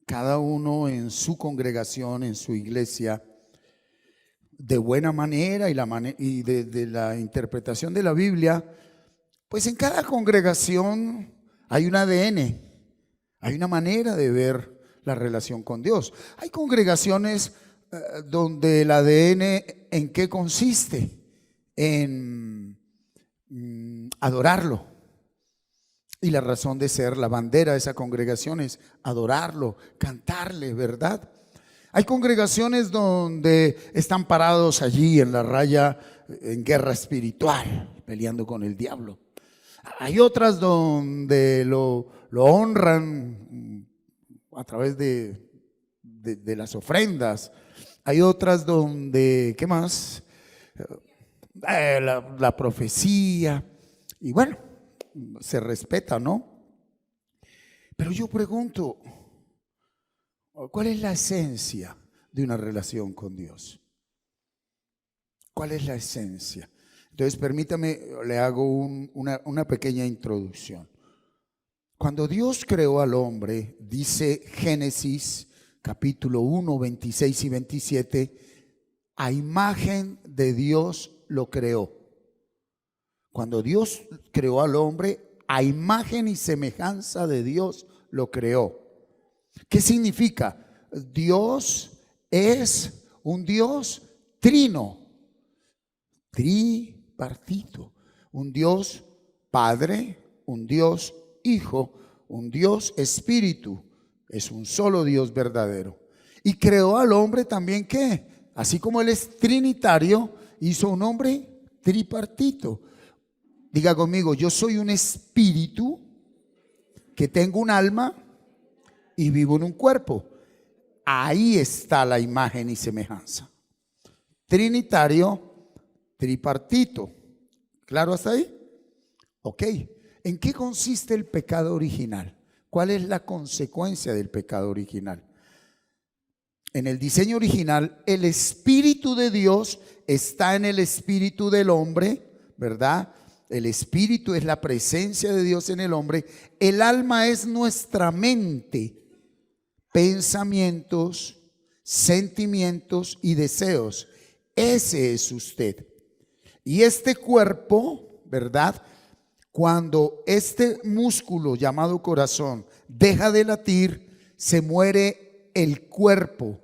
cada uno en su congregación, en su iglesia, de buena manera y de la interpretación de la Biblia, pues en cada congregación hay un ADN, hay una manera de ver la relación con Dios. Hay congregaciones donde el ADN, ¿en qué consiste? En adorarlo. Y la razón de ser, la bandera de esa congregación es adorarlo, cantarle, ¿verdad? Hay congregaciones donde están parados allí en la raya, en guerra espiritual, peleando con el diablo. Hay otras donde lo honran a través de las ofrendas. Hay otras donde, ¿qué más? La profecía. Y bueno, se respeta, ¿no? Pero yo pregunto, ¿cuál es la esencia de una relación con Dios? ¿Cuál es la esencia? Entonces, permítame, le hago una pequeña introducción. Cuando Dios creó al hombre, dice Génesis capítulo 1, 26 y 27, a imagen de Dios lo creó. Cuando Dios creó al hombre, a imagen y semejanza de Dios lo creó. ¿Qué significa? Dios es un Dios trino, tripartito, un Dios Padre, un Dios Hijo, un Dios Espíritu. Es un solo Dios verdadero. Y creó al hombre también, ¿qué? Así como Él es trinitario, hizo un hombre tripartito. Diga conmigo, yo soy un espíritu que tengo un alma y vivo en un cuerpo. Ahí está la imagen y semejanza. Trinitario, tripartito. ¿Claro hasta ahí? Ok. ¿En qué consiste el pecado original? ¿Cuál es la consecuencia del pecado original? En el diseño original, el Espíritu de Dios está en el espíritu del hombre, ¿verdad? El espíritu es la presencia de Dios en el hombre. El alma es nuestra mente, pensamientos, sentimientos y deseos. Ese es usted. Y este cuerpo, ¿verdad? Cuando este músculo llamado corazón deja de latir, se muere el cuerpo.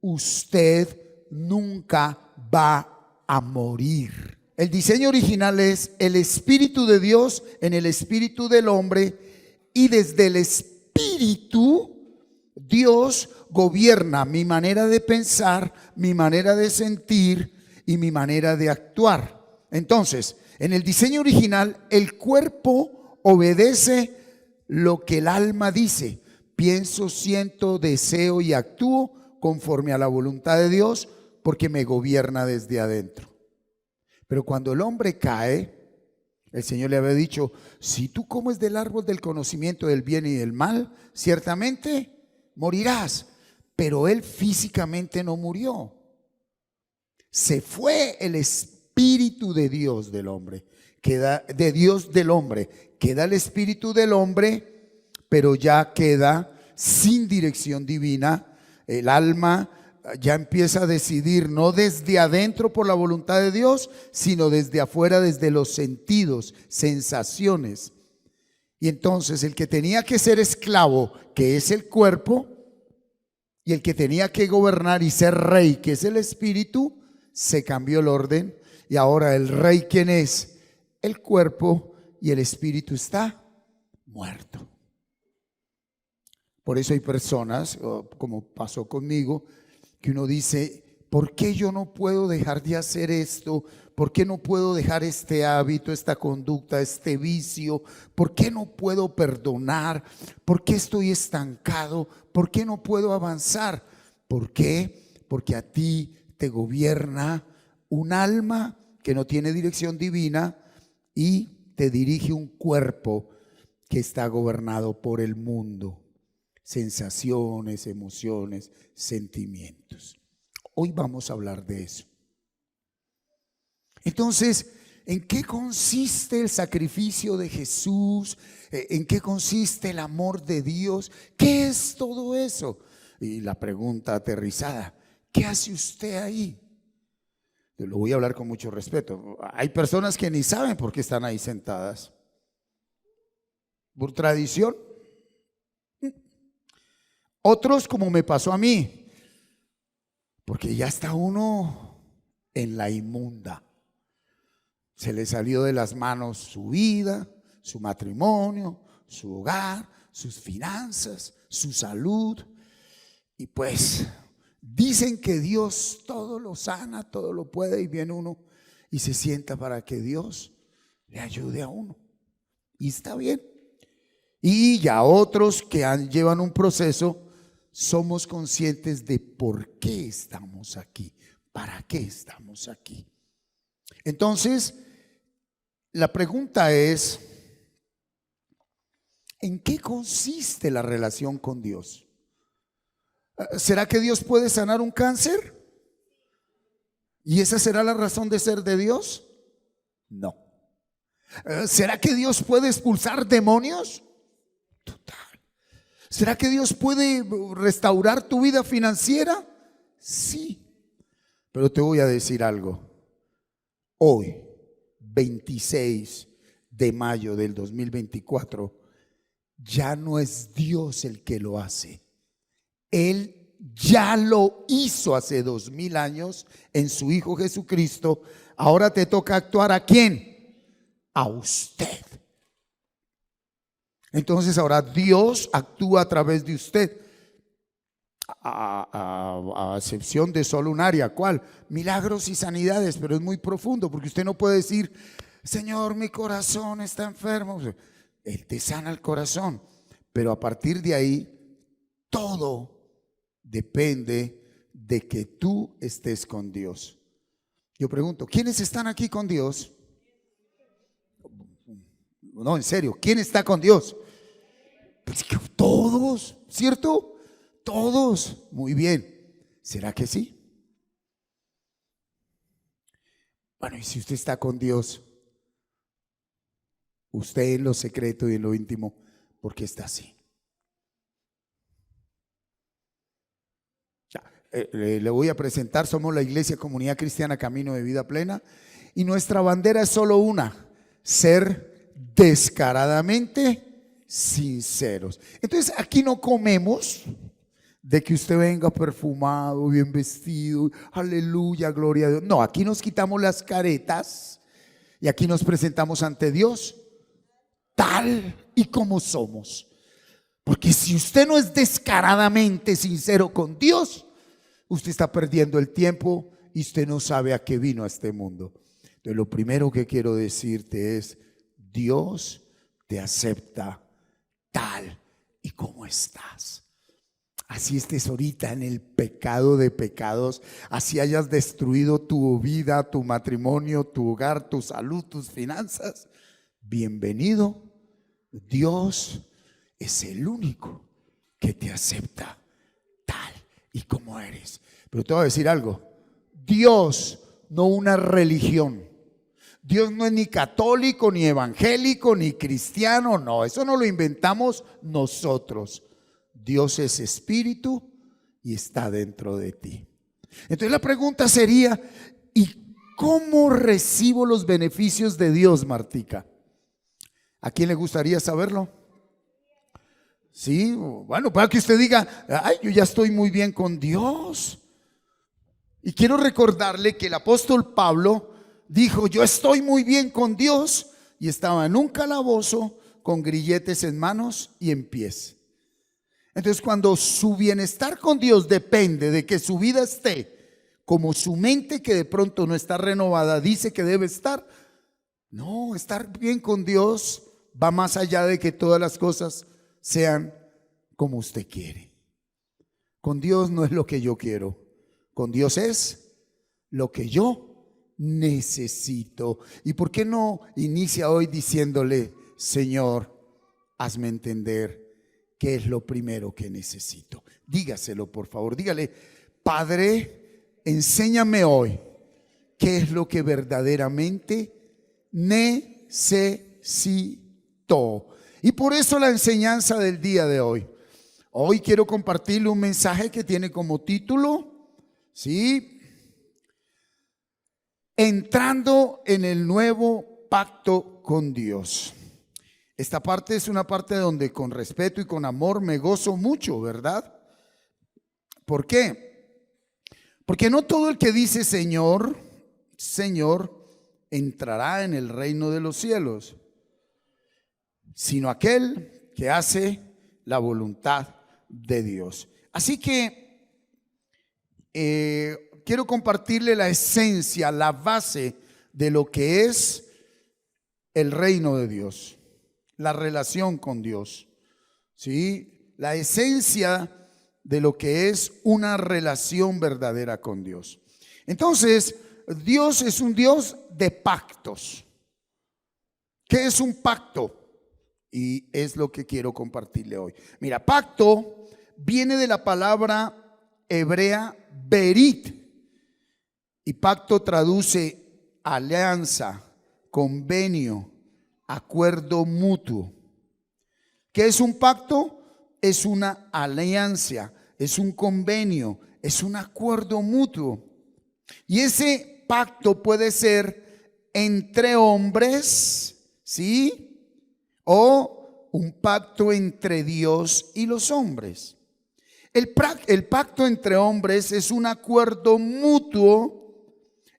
Usted nunca va a morir. El diseño original es el Espíritu de Dios en el espíritu del hombre, y desde el espíritu Dios gobierna mi manera de pensar, mi manera de sentir y mi manera de actuar. Entonces, en el diseño original, el cuerpo obedece lo que el alma dice. Pienso, siento, deseo y actúo conforme a la voluntad de Dios, porque me gobierna desde adentro. Pero cuando el hombre cae, el Señor le había dicho, si tú comes del árbol del conocimiento del bien y del mal, ciertamente morirás. Pero él físicamente no murió. Se fue el espíritu de Dios del hombre, queda de Dios del hombre, queda el espíritu del hombre, pero ya queda sin dirección divina. El alma ya empieza a decidir no desde adentro por la voluntad de Dios, sino desde afuera, desde los sentidos, sensaciones. Y entonces el que tenía que ser esclavo, que es el cuerpo, y el que tenía que gobernar y ser rey, que es el espíritu, se cambió el orden. Y ahora el rey, ¿quién es? El cuerpo, y el espíritu está muerto. Por eso hay personas, como pasó conmigo, que uno dice, ¿por qué yo no puedo dejar de hacer esto? ¿Por qué no puedo dejar este hábito, esta conducta, este vicio? ¿Por qué no puedo perdonar? ¿Por qué estoy estancado? ¿Por qué no puedo avanzar? ¿Por qué? Porque a ti te gobierna un alma que no tiene dirección divina y te dirige un cuerpo que está gobernado por el mundo. Sensaciones, emociones, sentimientos. Hoy vamos a hablar de eso. Entonces, ¿En qué consiste el sacrificio de Jesús? ¿En qué consiste el amor de Dios? ¿Qué es todo eso? Y la pregunta aterrizada, ¿qué hace usted ahí? Yo lo voy a hablar con mucho respeto. Hay personas que ni saben por qué están ahí sentadas. ¿Por tradición? Otros, como me pasó a mí, porque ya está uno en la inmunda. Se le salió de las manos su vida, su matrimonio, su hogar, sus finanzas, su salud. Y pues dicen que Dios todo lo sana, todo lo puede, y viene uno y se sienta para que Dios le ayude a uno. Y está bien. Y ya otros que llevan un proceso, somos conscientes de por qué estamos aquí, para qué estamos aquí. Entonces, la pregunta es, ¿en qué consiste la relación con Dios? ¿Será que Dios puede sanar un cáncer? ¿Y esa será la razón de ser de Dios? No. ¿Será que Dios puede expulsar demonios? Total. ¿Será que Dios puede restaurar tu vida financiera? Sí. Pero te voy a decir algo. Hoy, 26 de mayo del 2024, ya no es Dios el que lo hace. Él ya lo hizo hace 2000 años en su Hijo Jesucristo. Ahora te toca actuar ¿a quién? A usted. Entonces ahora Dios actúa a través de usted, a excepción de solo un área. ¿Cuál? Milagros y sanidades, pero es muy profundo, porque usted no puede decir, Señor, mi corazón está enfermo. Él te sana el corazón, pero a partir de ahí todo depende de que tú estés con Dios. Yo pregunto, ¿quiénes están aquí con Dios? No, en serio, ¿quién está con Dios? Pues que todos, ¿cierto? Todos. Muy bien. ¿Será que sí? Bueno, y si usted está con Dios, usted en lo secreto y en lo íntimo, ¿por qué está así? Le voy a presentar, somos la Iglesia Comunidad Cristiana Camino de Vida Plena, y nuestra bandera es solo una: ser descaradamente sinceros. Entonces aquí no comemos de que usted venga perfumado, bien vestido, aleluya, gloria a Dios. No, aquí nos quitamos las caretas y aquí nos presentamos ante Dios tal y como somos. Porque si usted no es descaradamente sincero con Dios, usted está perdiendo el tiempo y usted no sabe a qué vino a este mundo. Entonces lo primero que quiero decirte es, Dios te acepta tal y como estás. Así estés ahorita en el pecado de pecados, así hayas destruido tu vida, tu matrimonio, tu hogar, tu salud, tus finanzas. Bienvenido. Dios es el único que te acepta tal y como eres. Pero te voy a decir algo: Dios, no una religión. Dios no es ni católico, ni evangélico, ni cristiano. No, eso no lo inventamos nosotros. Dios es espíritu y está dentro de ti. Entonces la pregunta sería, ¿y cómo recibo los beneficios de Dios, Martica? ¿A quién le gustaría saberlo? Sí, bueno, para que usted diga, ay, yo ya estoy muy bien con Dios. Y quiero recordarle que el apóstol Pablo dijo, yo estoy muy bien con Dios, y estaba en un calabozo con grilletes en manos y en pies. Entonces, cuando su bienestar con Dios depende de que su vida esté como su mente, que de pronto no está renovada, dice que debe estar, no, estar bien con Dios va más allá de que todas las cosas sean como usted quiere. Con Dios no es lo que yo quiero, con Dios es lo que yo necesito. ¿Y por qué no inicia hoy diciéndole, Señor, hazme entender qué es lo primero que necesito? Dígaselo, por favor, dígale, Padre, enséñame hoy qué es lo que verdaderamente necesito. Y por eso la enseñanza del día de hoy. Hoy quiero compartirle un mensaje que tiene como título, ¿sí?, entrando en el nuevo pacto con Dios. Esta parte es una parte donde con respeto y con amor me gozo mucho, ¿verdad? ¿Por qué? Porque no todo el que dice Señor, Señor, entrará en el reino de los cielos, sino aquel que hace la voluntad de Dios. Así que quiero compartirle la esencia, la base de lo que es el reino de Dios, la relación con Dios, ¿sí? La esencia de lo que es una relación verdadera con Dios. Entonces, Dios es un Dios de pactos. ¿Qué es un pacto? Y es lo que quiero compartirle hoy. Mira, pacto viene de la palabra hebrea berit, y pacto traduce alianza, convenio, acuerdo mutuo. ¿Qué es un pacto? Es una alianza, es un convenio, es un acuerdo mutuo. Y ese pacto puede ser entre hombres, ¿sí?, o un pacto entre Dios y los hombres. El pacto entre hombres es un acuerdo mutuo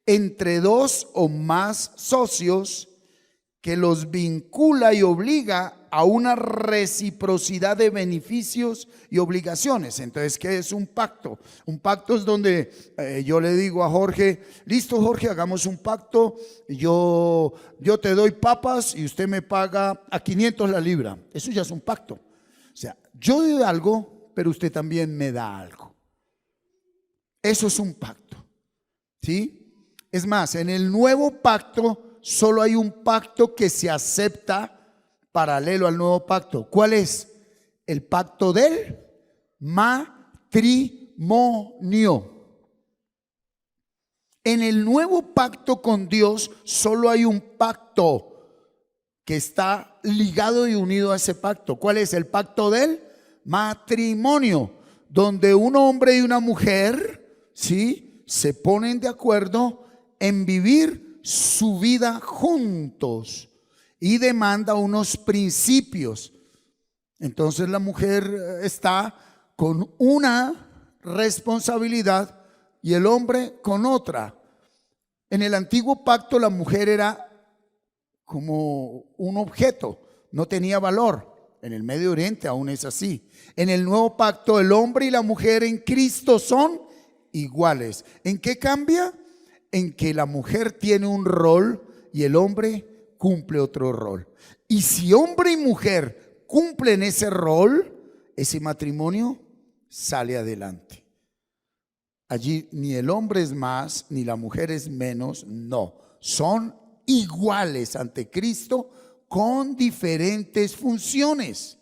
entre dos o más socios que los vincula y obliga a una reciprocidad de beneficios y obligaciones. Entonces, ¿qué es un pacto? Un pacto es donde yo le digo a Jorge: listo, Jorge, hagamos un pacto, yo te doy papas y usted me paga a 500 la libra. Eso ya es un pacto. O sea, yo doy algo, pero usted también me da algo. Eso es un pacto, ¿sí? Es más, en el nuevo pacto solo hay un pacto que se acepta paralelo al nuevo pacto. ¿Cuál es? El pacto del matrimonio. En el nuevo pacto con Dios solo hay un pacto que está ligado y unido a ese pacto. ¿Cuál es? El pacto del matrimonio, donde un hombre y una mujer, ¿sí?, se ponen de acuerdo en vivir su vida juntos y demanda unos principios. Entonces la mujer está con una responsabilidad y el hombre con otra. En el antiguo pacto la mujer era como un objeto, no tenía valor. En el Medio Oriente aún es así. En el nuevo pacto el hombre y la mujer en Cristo son iguales. ¿En qué cambia? En que la mujer tiene un rol y el hombre cumple otro rol. Y si hombre y mujer cumplen ese rol, ese matrimonio sale adelante. Allí ni el hombre es más, ni la mujer es menos, no. Son iguales ante Cristo con diferentes funciones.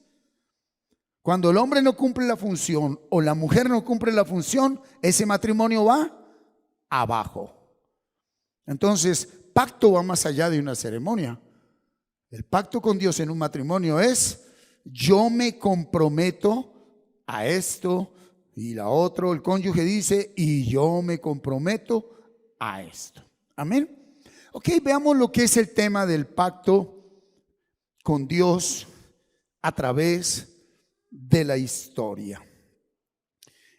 Cuando el hombre no cumple la función o la mujer no cumple la función, ese matrimonio va abajo. Entonces, pacto va más allá de una ceremonia. El pacto con Dios en un matrimonio es: yo me comprometo a esto y la otra, el cónyuge dice, y yo me comprometo a esto. Amén. Ok, veamos lo que es el tema del pacto con Dios a través de la historia.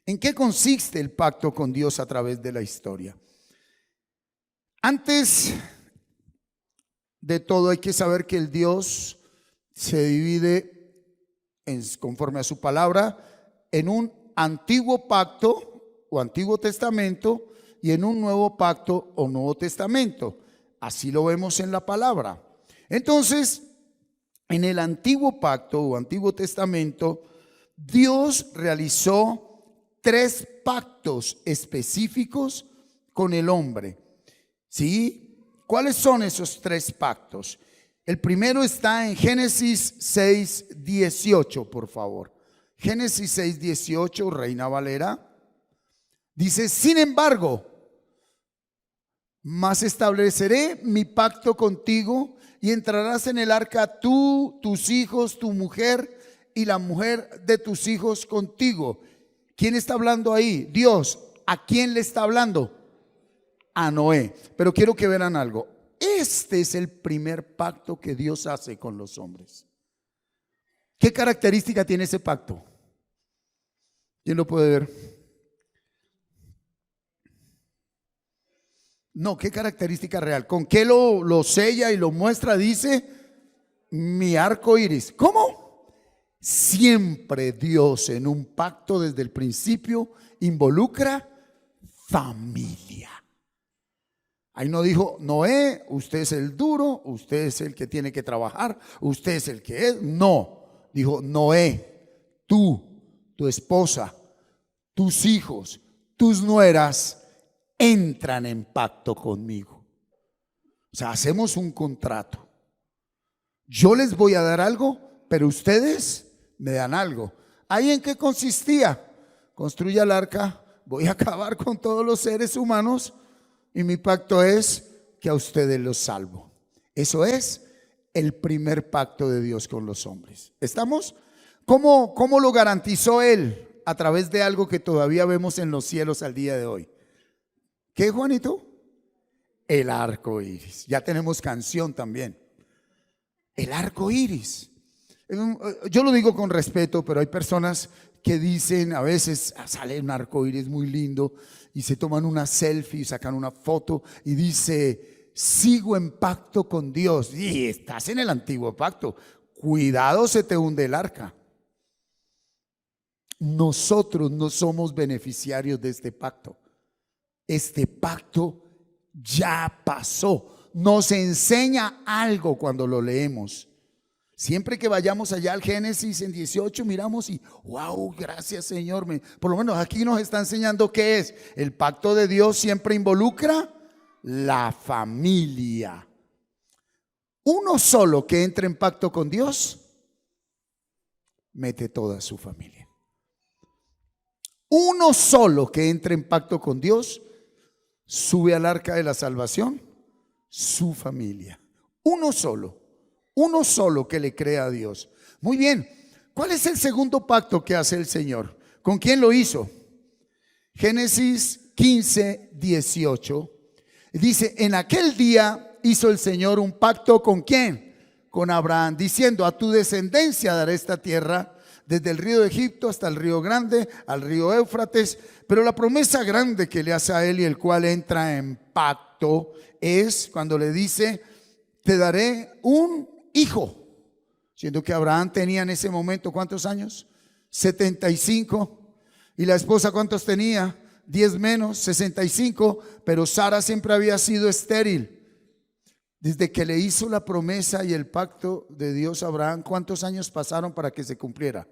¿En qué consiste el pacto con Dios a través de la historia? Antes de todo hay que saber que el Dios se divide conforme a su palabra en un antiguo pacto o antiguo testamento y en un nuevo pacto o nuevo testamento. Así lo vemos en la palabra. Entonces, en el antiguo pacto o antiguo testamento, Dios realizó 3 pactos específicos con el hombre. ¿Sí? ¿Cuáles son esos 3 pactos? El primero está en Génesis 6:18, por favor. Génesis 6:18, Reina Valera. Dice: sin embargo, Mas estableceré mi pacto contigo y entrarás en el arca tú, tus hijos, tu mujer y la mujer de tus hijos contigo. ¿Quién está hablando ahí? Dios. ¿A quién le está hablando? A Noé. Pero quiero que vean algo. Este es el primer pacto que Dios hace con los hombres. ¿Qué característica tiene ese pacto? ¿Quién lo puede ver? No, ¿qué característica real? ¿Con qué lo sella y lo muestra? Dice, mi arco iris. ¿Cómo? Siempre Dios en un pacto desde el principio involucra familia. Ahí no dijo, Noé, usted es el duro, usted es el que tiene que trabajar, usted es el que es. No, dijo, Noé, tú, tu esposa, tus hijos, tus nueras entran en pacto conmigo. O sea, hacemos un contrato. Yo les voy a dar algo, pero ustedes me dan algo. ¿Ahí en qué consistía? Construya el arca, voy a acabar con todos los seres humanos y mi pacto es que a ustedes los salvo. Eso es el primer pacto de Dios con los hombres. ¿Estamos? ¿Cómo lo garantizó Él? A través de algo que todavía vemos en los cielos al día de hoy. ¿Qué, Juanito? El arco iris. Ya tenemos canción también. El arco iris. Yo lo digo con respeto, pero hay personas que dicen, a veces sale un arco iris muy lindo y se toman una selfie, sacan una foto y dice, sigo en pacto con Dios. Y estás en el antiguo pacto. Cuidado, se te hunde el arca. Nosotros no somos beneficiarios de este pacto. Este pacto ya pasó. Nos enseña algo cuando lo leemos. Siempre que vayamos allá al Génesis en 18 miramos y wow, gracias Señor. Por lo menos aquí nos está enseñando qué es. El pacto de Dios siempre involucra la familia. Uno solo que entre en pacto con Dios mete toda su familia. Uno solo que entre en pacto con Dios sube al arca de la salvación su familia. Uno solo que le crea a Dios. Muy bien, ¿cuál es el segundo pacto que hace el Señor? ¿Con quién lo hizo? Génesis 15, 18. Dice, en aquel día hizo el Señor un pacto ¿con quién? Con Abraham, diciendo, a tu descendencia daré esta tierra, desde el río de Egipto hasta el río grande, al río Éufrates. Pero la promesa grande que le hace a él y el cual entra en pacto es cuando le dice, te daré un hijo. Siendo que Abraham tenía en ese momento, ¿cuántos años? 75. ¿Y la esposa cuántos tenía? 10 menos, 65. Pero Sara siempre había sido estéril. Desde que le hizo la promesa y el pacto de Dios a Abraham, ¿cuántos años pasaron para que se cumpliera?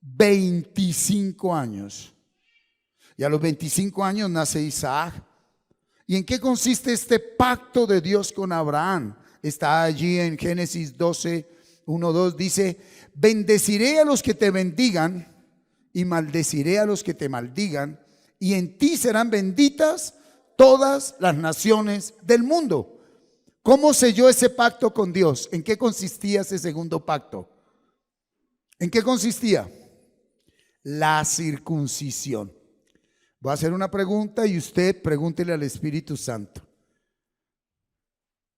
25 años. Y a los 25 años nace Isaac. ¿Y en qué consiste este pacto de Dios con Abraham? Está allí en Génesis 12, 1, 2. Dice, bendeciré a los que te bendigan y maldeciré a los que te maldigan. Y en ti serán benditas todas las naciones del mundo. ¿Cómo selló ese pacto con Dios? ¿En qué consistía ese segundo pacto? ¿En qué consistía? La circuncisión. Voy a hacer una pregunta y usted pregúntele al Espíritu Santo.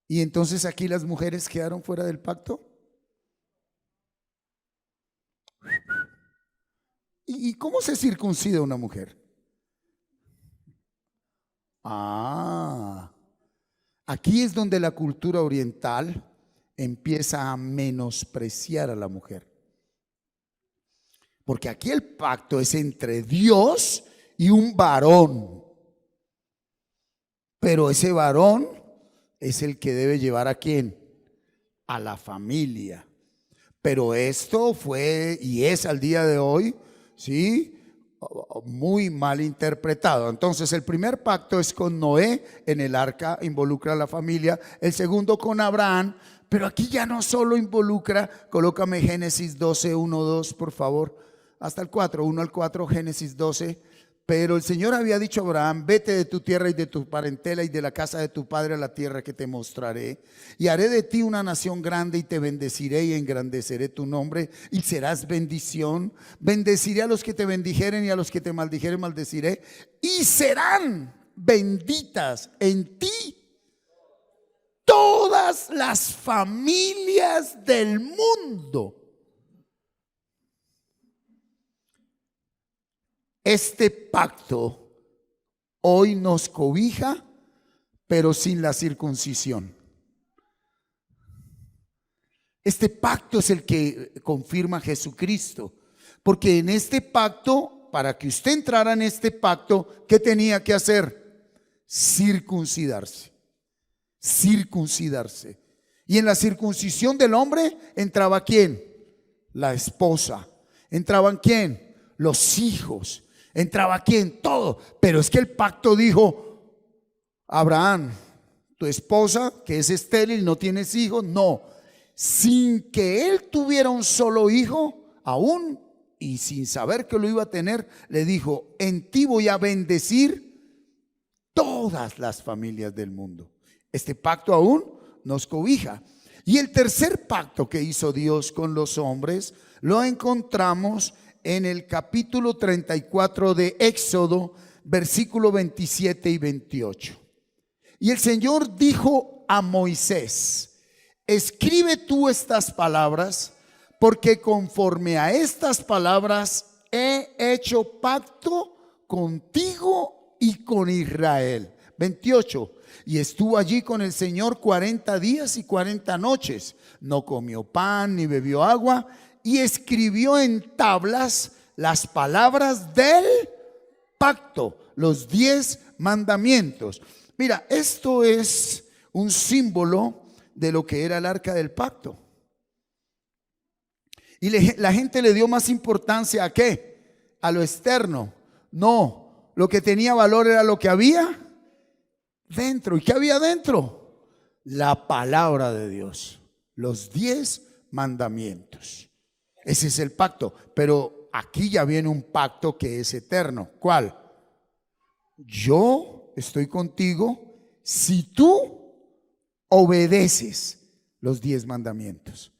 ¿Y entonces aquí las mujeres quedaron fuera del pacto? ¿Y cómo se circuncida una mujer? Aquí es donde la cultura oriental empieza a menospreciar a la mujer. Porque aquí el pacto es entre Dios y un varón. Pero ese varón es el que debe llevar ¿a quién? A la familia. Pero esto fue y es al día de hoy, ¿sí?, muy mal interpretado. Entonces el primer pacto es con Noé en el arca, involucra a la familia. El segundo con Abraham, pero aquí ya no solo involucra, colócame Génesis 12, 1, 2 por favor, hasta el 4, 1 al 4, Génesis 12. Pero el Señor había dicho a Abraham: vete de tu tierra y de tu parentela y de la casa de tu padre a la tierra que te mostraré, y haré de ti una nación grande y te bendeciré y engrandeceré tu nombre y serás bendición. Bendeciré a los que te bendijeren y a los que te maldijeren maldeciré, y serán benditas en ti todas las familias del mundo. Este pacto hoy nos cobija, pero sin la circuncisión. Este pacto es el que confirma Jesucristo, porque en este pacto, para que usted entrara en este pacto, ¿qué tenía que hacer? Circuncidarse. Circuncidarse. Y en la circuncisión del hombre entraba ¿quién? La esposa. ¿Entraban quién? Los hijos. ¿Entraba quién? Todo. Pero es que el pacto dijo: Abraham, tu esposa que es estéril, no tienes hijos. No, sin que él tuviera un solo hijo aún, y sin saber que lo iba a tener, le dijo: en ti voy a bendecir todas las familias del mundo. Este pacto aún nos cobija. Y el tercer pacto que hizo Dios con los hombres lo encontramos en el capítulo 34 de Éxodo, versículo 27 y 28. Y el Señor dijo a Moisés: escribe tú estas palabras, porque conforme a estas palabras he hecho pacto contigo y con Israel. 28. Y estuvo allí con el Señor 40 días y 40 noches. No comió pan ni bebió agua, y escribió en tablas las palabras del pacto, los 10 mandamientos. Mira, esto es un símbolo de lo que era el arca del pacto. Y la gente le dio más importancia ¿a qué? A lo externo. No, lo que tenía valor era lo que había dentro. ¿Y qué había dentro? La palabra de Dios, los 10 mandamientos. Ese es el pacto. Pero aquí ya viene un pacto que es eterno. ¿Cuál? Yo estoy contigo si tú obedeces los 10 mandamientos.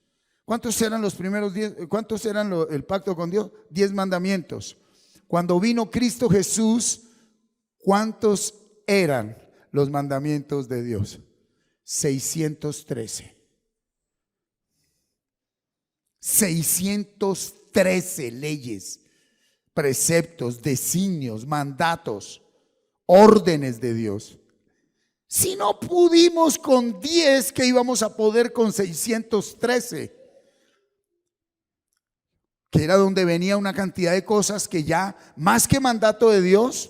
¿Cuántos eran los primeros 10? ¿Cuántos eran el pacto con Dios? 10 mandamientos. Cuando vino Cristo Jesús, ¿cuántos eran los mandamientos de Dios? 613. 613 leyes, preceptos, designios, mandatos, órdenes de Dios. Si no pudimos con 10, ¿qué íbamos a poder con 613? Que era donde venía una cantidad de cosas que ya, más que mandato de Dios,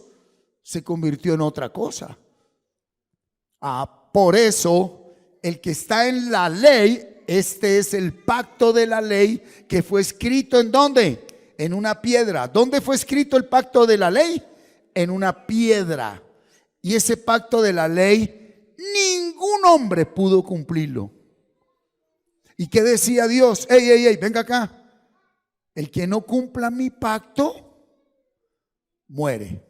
se convirtió en otra cosa. Por eso, el que está en la ley, este es el pacto de la ley que fue escrito ¿en dónde? En una piedra. ¿Dónde fue escrito el pacto de la ley? En una piedra. Y ese pacto de la ley, ningún hombre pudo cumplirlo. ¿Y qué decía Dios? Ey, venga acá. El que no cumpla mi pacto, muere.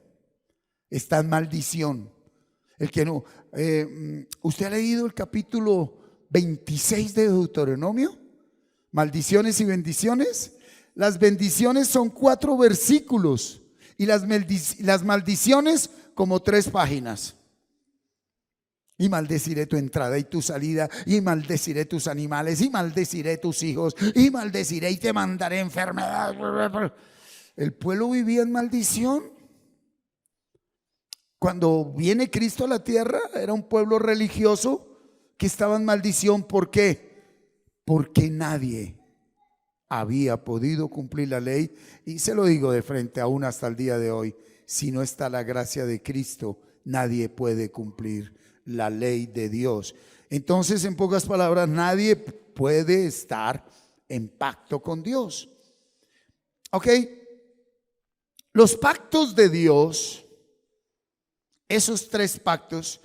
Está en maldición. El que no. ¿Usted ha leído el capítulo 26 de Deuteronomio? Maldiciones y bendiciones. Las bendiciones son 4 versículos y las maldiciones como 3 páginas. Y maldeciré tu entrada y tu salida, y maldeciré tus animales, y maldeciré tus hijos, y maldeciré y te mandaré enfermedad. El pueblo vivía en maldición. Cuando viene Cristo a la tierra, era un pueblo religioso que estaba en maldición. ¿Por qué? Porque nadie había podido cumplir la ley. Y se lo digo de frente, aún hasta el día de hoy, si no está la gracia de Cristo, nadie puede cumplir la ley de Dios. Entonces, en pocas palabras, nadie puede estar en pacto con Dios. Ok, los pactos de Dios, esos 3 pactos,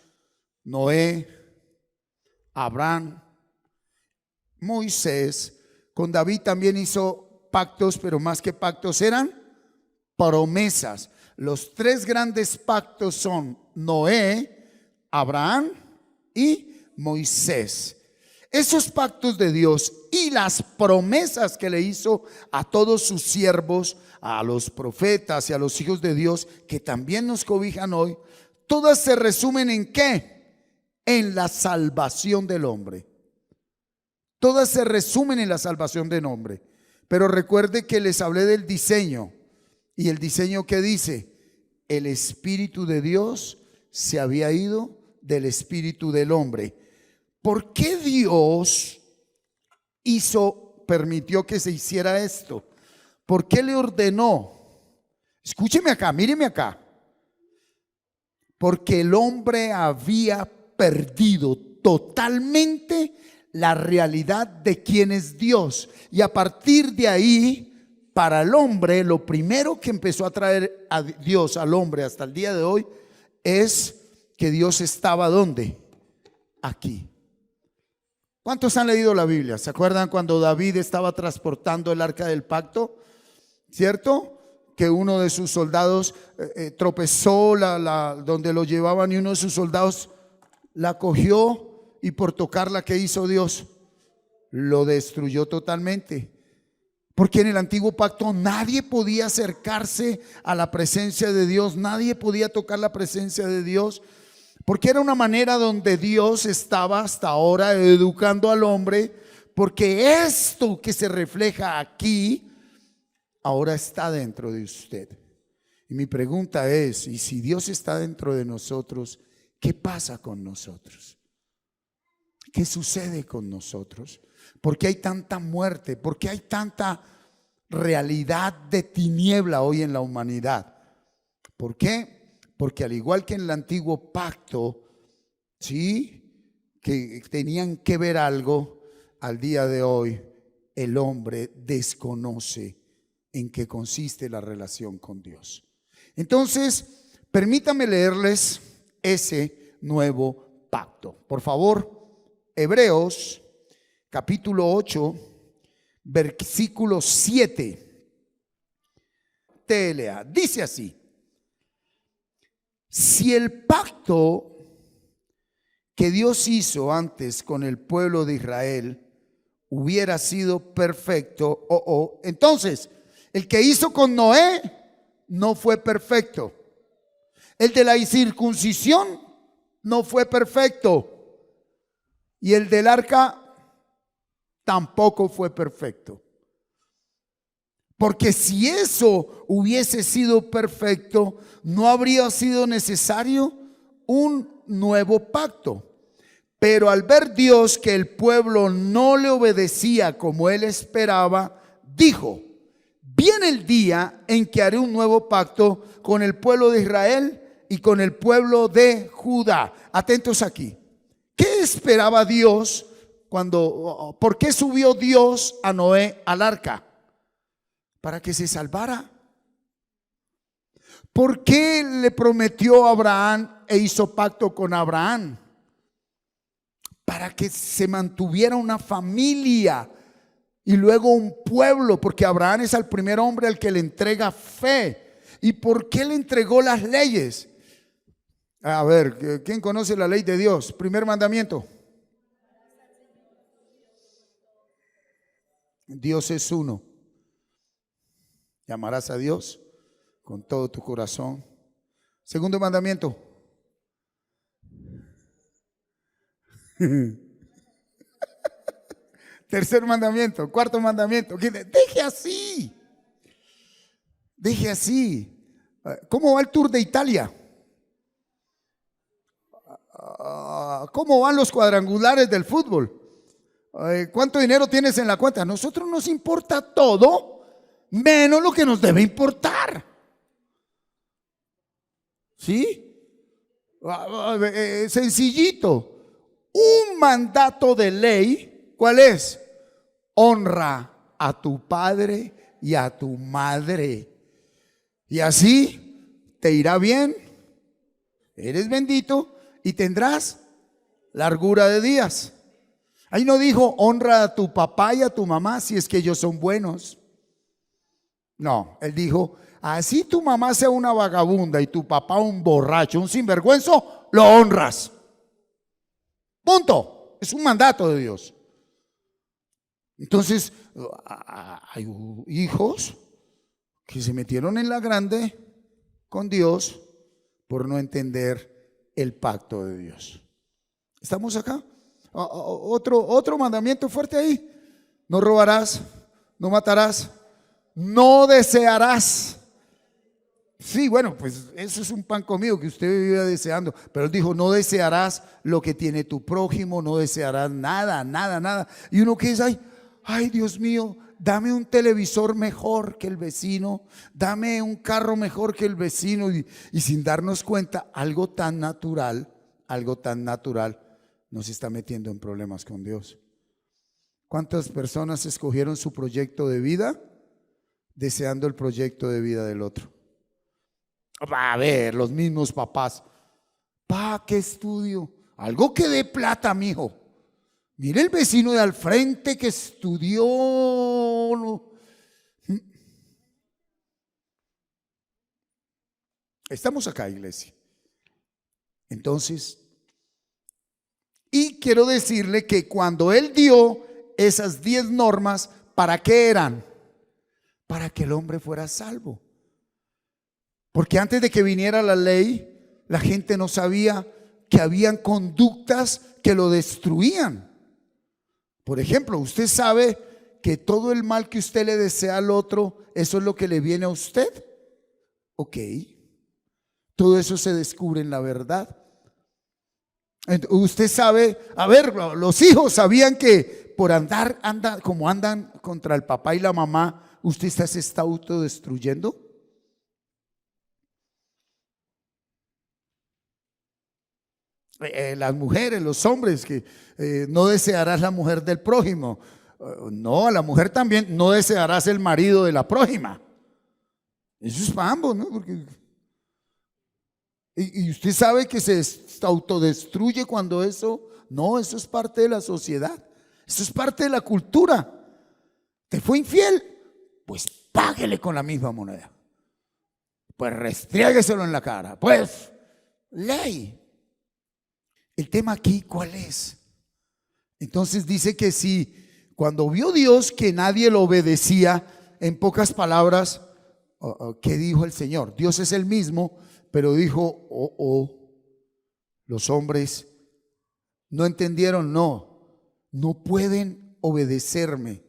Noé, Abraham, Moisés, con David también hizo pactos, pero más que pactos eran promesas. Los tres grandes pactos son Noé, Abraham y Moisés. Esos pactos de Dios y las promesas que le hizo a todos sus siervos, a los profetas y a los hijos de Dios que también nos cobijan hoy, todas se resumen ¿en qué? En la salvación del hombre. Todas se resumen en la salvación del hombre. Pero recuerde que les hablé del diseño. Y el diseño que dice, el Espíritu de Dios se había ido del espíritu del hombre. ¿Por qué Dios permitió que se hiciera esto? ¿Por qué le ordenó? Escúcheme acá, míreme acá. Porque el hombre había perdido totalmente la realidad de quién es Dios. Y a partir de ahí, para el hombre, lo primero que empezó a traer a Dios al hombre hasta el día de hoy es que Dios estaba ¿dónde? Aquí. ¿Cuántos han leído la Biblia? ¿Se acuerdan cuando David estaba transportando el arca del pacto? ¿Cierto? Que uno de sus soldados tropezó donde lo llevaban y uno de sus soldados la cogió y por tocarla, ¿qué hizo Dios? Lo destruyó totalmente. Porque en el antiguo pacto nadie podía acercarse a la presencia de Dios, nadie podía tocar la presencia de Dios, porque era una manera donde Dios estaba hasta ahora educando al hombre, porque esto que se refleja aquí, ahora está dentro de usted. Y mi pregunta es, ¿y si Dios está dentro de nosotros, qué pasa con nosotros? ¿Qué sucede con nosotros? ¿Por qué hay tanta muerte? ¿Por qué hay tanta realidad de tiniebla hoy en la humanidad? ¿Por qué? Porque al igual que en el antiguo pacto, sí, que tenían que ver algo, al día de hoy el hombre desconoce en qué consiste la relación con Dios. Entonces, permítame leerles ese nuevo pacto. Por favor, Hebreos capítulo 8, versículo 7. Lea, dice así: si el pacto que Dios hizo antes con el pueblo de Israel hubiera sido perfecto, entonces el que hizo con Noé no fue perfecto. El de la circuncisión no fue perfecto. Y el del arca tampoco fue perfecto. Porque si eso hubiese sido perfecto, no habría sido necesario un nuevo pacto. Pero al ver Dios que el pueblo no le obedecía como él esperaba, dijo: viene el día en que haré un nuevo pacto con el pueblo de Israel y con el pueblo de Judá. Atentos aquí. ¿Qué esperaba Dios por qué subió Dios a Noé al arca? Para que se salvara. ¿Por qué le prometió a Abraham e hizo pacto con Abraham? Para que se mantuviera una familia y luego un pueblo, porque Abraham es el primer hombre al que le entrega fe. ¿Y por qué le entregó las leyes? A ver, ¿quién conoce la ley de Dios? Primer mandamiento. Dios es uno. Llamarás a Dios con todo tu corazón. Segundo mandamiento. Tercer mandamiento. Cuarto mandamiento. Deje así. Deje así. ¿Cómo va el Tour de Italia? ¿Cómo van los cuadrangulares del fútbol? ¿Cuánto dinero tienes en la cuenta? A nosotros nos importa todo, menos lo que nos debe importar. ¿Sí? Sencillito. Un mandato de ley, ¿cuál es? Honra a tu padre y a tu madre. Y así te irá bien. Eres bendito y tendrás largura de días. Ahí no dijo honra a tu papá y a tu mamá si es que ellos son buenos. No, él dijo, así tu mamá sea una vagabunda y tu papá un borracho, un sinvergüenza, lo honras. Punto. Es un mandato de Dios. Entonces, hay hijos que se metieron en la grande con Dios por no entender el pacto de Dios. ¿Estamos acá? Otro mandamiento fuerte ahí. No robarás, no matarás, no desearás. Sí, bueno, pues eso es un pan comido que usted vive deseando. Pero él dijo, no desearás lo que tiene tu prójimo, no desearás nada, nada, nada. Y uno que dice, ay, Dios mío, dame un televisor mejor que el vecino, dame un carro mejor que el vecino. Y sin darnos cuenta, algo tan natural nos está metiendo en problemas con Dios. ¿Cuántas personas escogieron su proyecto de vida deseando el proyecto de vida del otro? A ver, los mismos papás. ¿Qué estudio? Algo que dé plata, mijo. Mire el vecino de al frente que estudió. Estamos acá, iglesia. Entonces, y quiero decirle que cuando él dio esas 10 normas, ¿para qué eran? Para que el hombre fuera salvo. Porque antes de que viniera la ley, la gente no sabía que habían conductas que lo destruían. Por ejemplo, usted sabe que todo el mal que usted le desea al otro, eso es lo que le viene a usted. Ok. Todo eso se descubre en la verdad. Usted sabe, a ver, los hijos sabían que por como andan contra el papá y la mamá, usted se está autodestruyendo. Las mujeres, los hombres, que no desearás la mujer del prójimo. No, a la mujer también, no desearás el marido de la prójima. Eso es para ambos, ¿no? Y usted sabe que se autodestruye cuando eso es parte de la sociedad. Eso es parte de la cultura. ¿Te fue infiel? Pues páguele con la misma moneda. Pues restriégueselo en la cara. Pues, ley. El tema aquí, ¿cuál es? Entonces dice que si cuando vio Dios que nadie lo obedecía, en pocas palabras, ¿qué dijo el Señor? Dios es el mismo, pero dijo, los hombres no entendieron, no pueden obedecerme.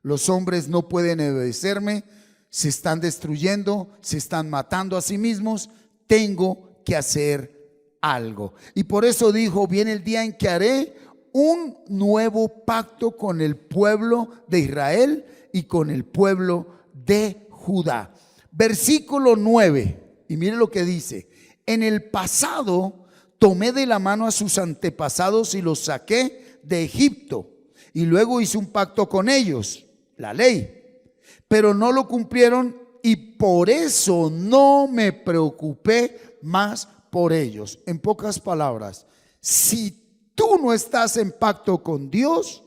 Los hombres no pueden obedecerme, se están destruyendo, se están matando a sí mismos, tengo que hacer algo. Y por eso dijo, viene el día en que haré un nuevo pacto con el pueblo de Israel y con el pueblo de Judá. Versículo 9, y mire lo que dice: en el pasado tomé de la mano a sus antepasados y los saqué de Egipto, y luego hice un pacto con ellos, la ley, pero no lo cumplieron y por eso no me preocupé más por ellos. En pocas palabras, si tú no estás en pacto con Dios,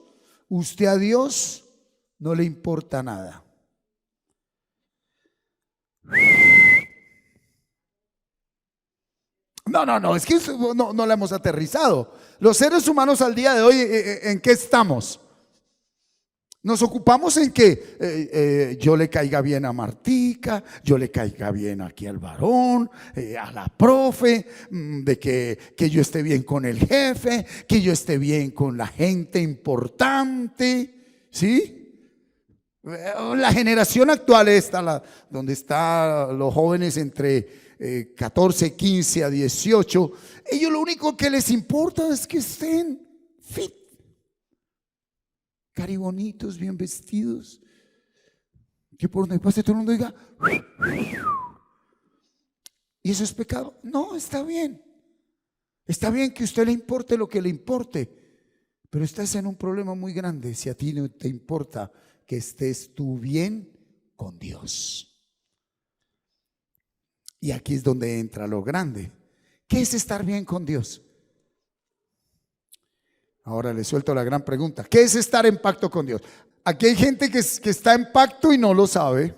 usted a Dios no le importa nada. No, es que no la hemos aterrizado. Los seres humanos al día de hoy, ¿en qué estamos? Nos ocupamos en que yo le caiga bien a Martica, yo le caiga bien aquí al varón, a la profe, de que yo esté bien con el jefe, que yo esté bien con la gente importante, ¿sí? La generación actual donde están los jóvenes entre 14, 15 a 18, ellos lo único que les importa es que estén fit, caribonitos, bien vestidos, que por donde pase todo el mundo diga, ¿y eso es pecado? No, está bien que a usted le importe lo que le importe, pero estás en un problema muy grande si a ti no te importa que estés tú bien con Dios. Y aquí es donde entra lo grande. ¿Qué es estar bien con Dios? Ahora le suelto la gran pregunta. ¿Qué es estar en pacto con Dios? Aquí hay gente que está en pacto y no lo sabe.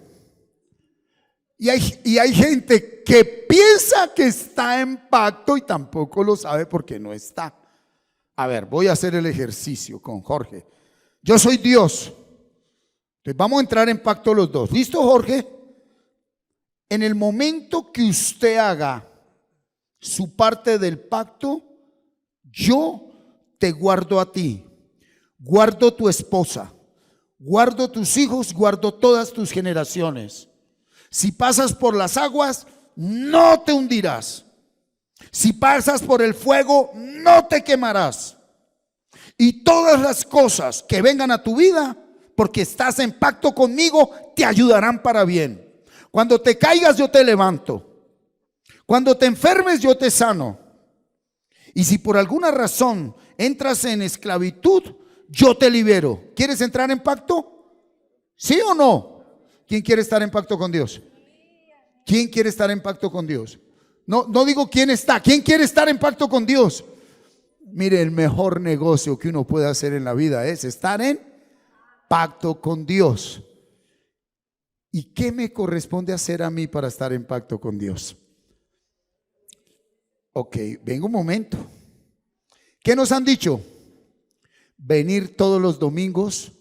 Y hay gente que piensa que está en pacto y tampoco lo sabe porque no está. A ver, voy a hacer el ejercicio con Jorge. Yo soy Dios. Entonces vamos a entrar en pacto los dos. ¿Listo, Jorge? En el momento que usted haga su parte del pacto, yo te guardo a ti, guardo tu esposa, guardo tus hijos, guardo todas tus generaciones. Si pasas por las aguas, no te hundirás. Si pasas por el fuego, no te quemarás. Y todas las cosas que vengan a tu vida, porque estás en pacto conmigo, te ayudarán para bien. Cuando te caigas, yo te levanto. Cuando te enfermes, yo te sano. Y si por alguna razón entras en esclavitud, yo te libero. ¿Quieres entrar en pacto? ¿Sí o no? ¿Quién quiere estar en pacto con Dios? ¿Quién quiere estar en pacto con Dios? No digo quién está. ¿Quién quiere estar en pacto con Dios? Mire, el mejor negocio que uno puede hacer en la vida es estar en pacto con Dios. ¿Y qué me corresponde hacer a mí para estar en pacto con Dios? Ok, venga un momento. ¿Qué nos han dicho? Venir todos los domingos,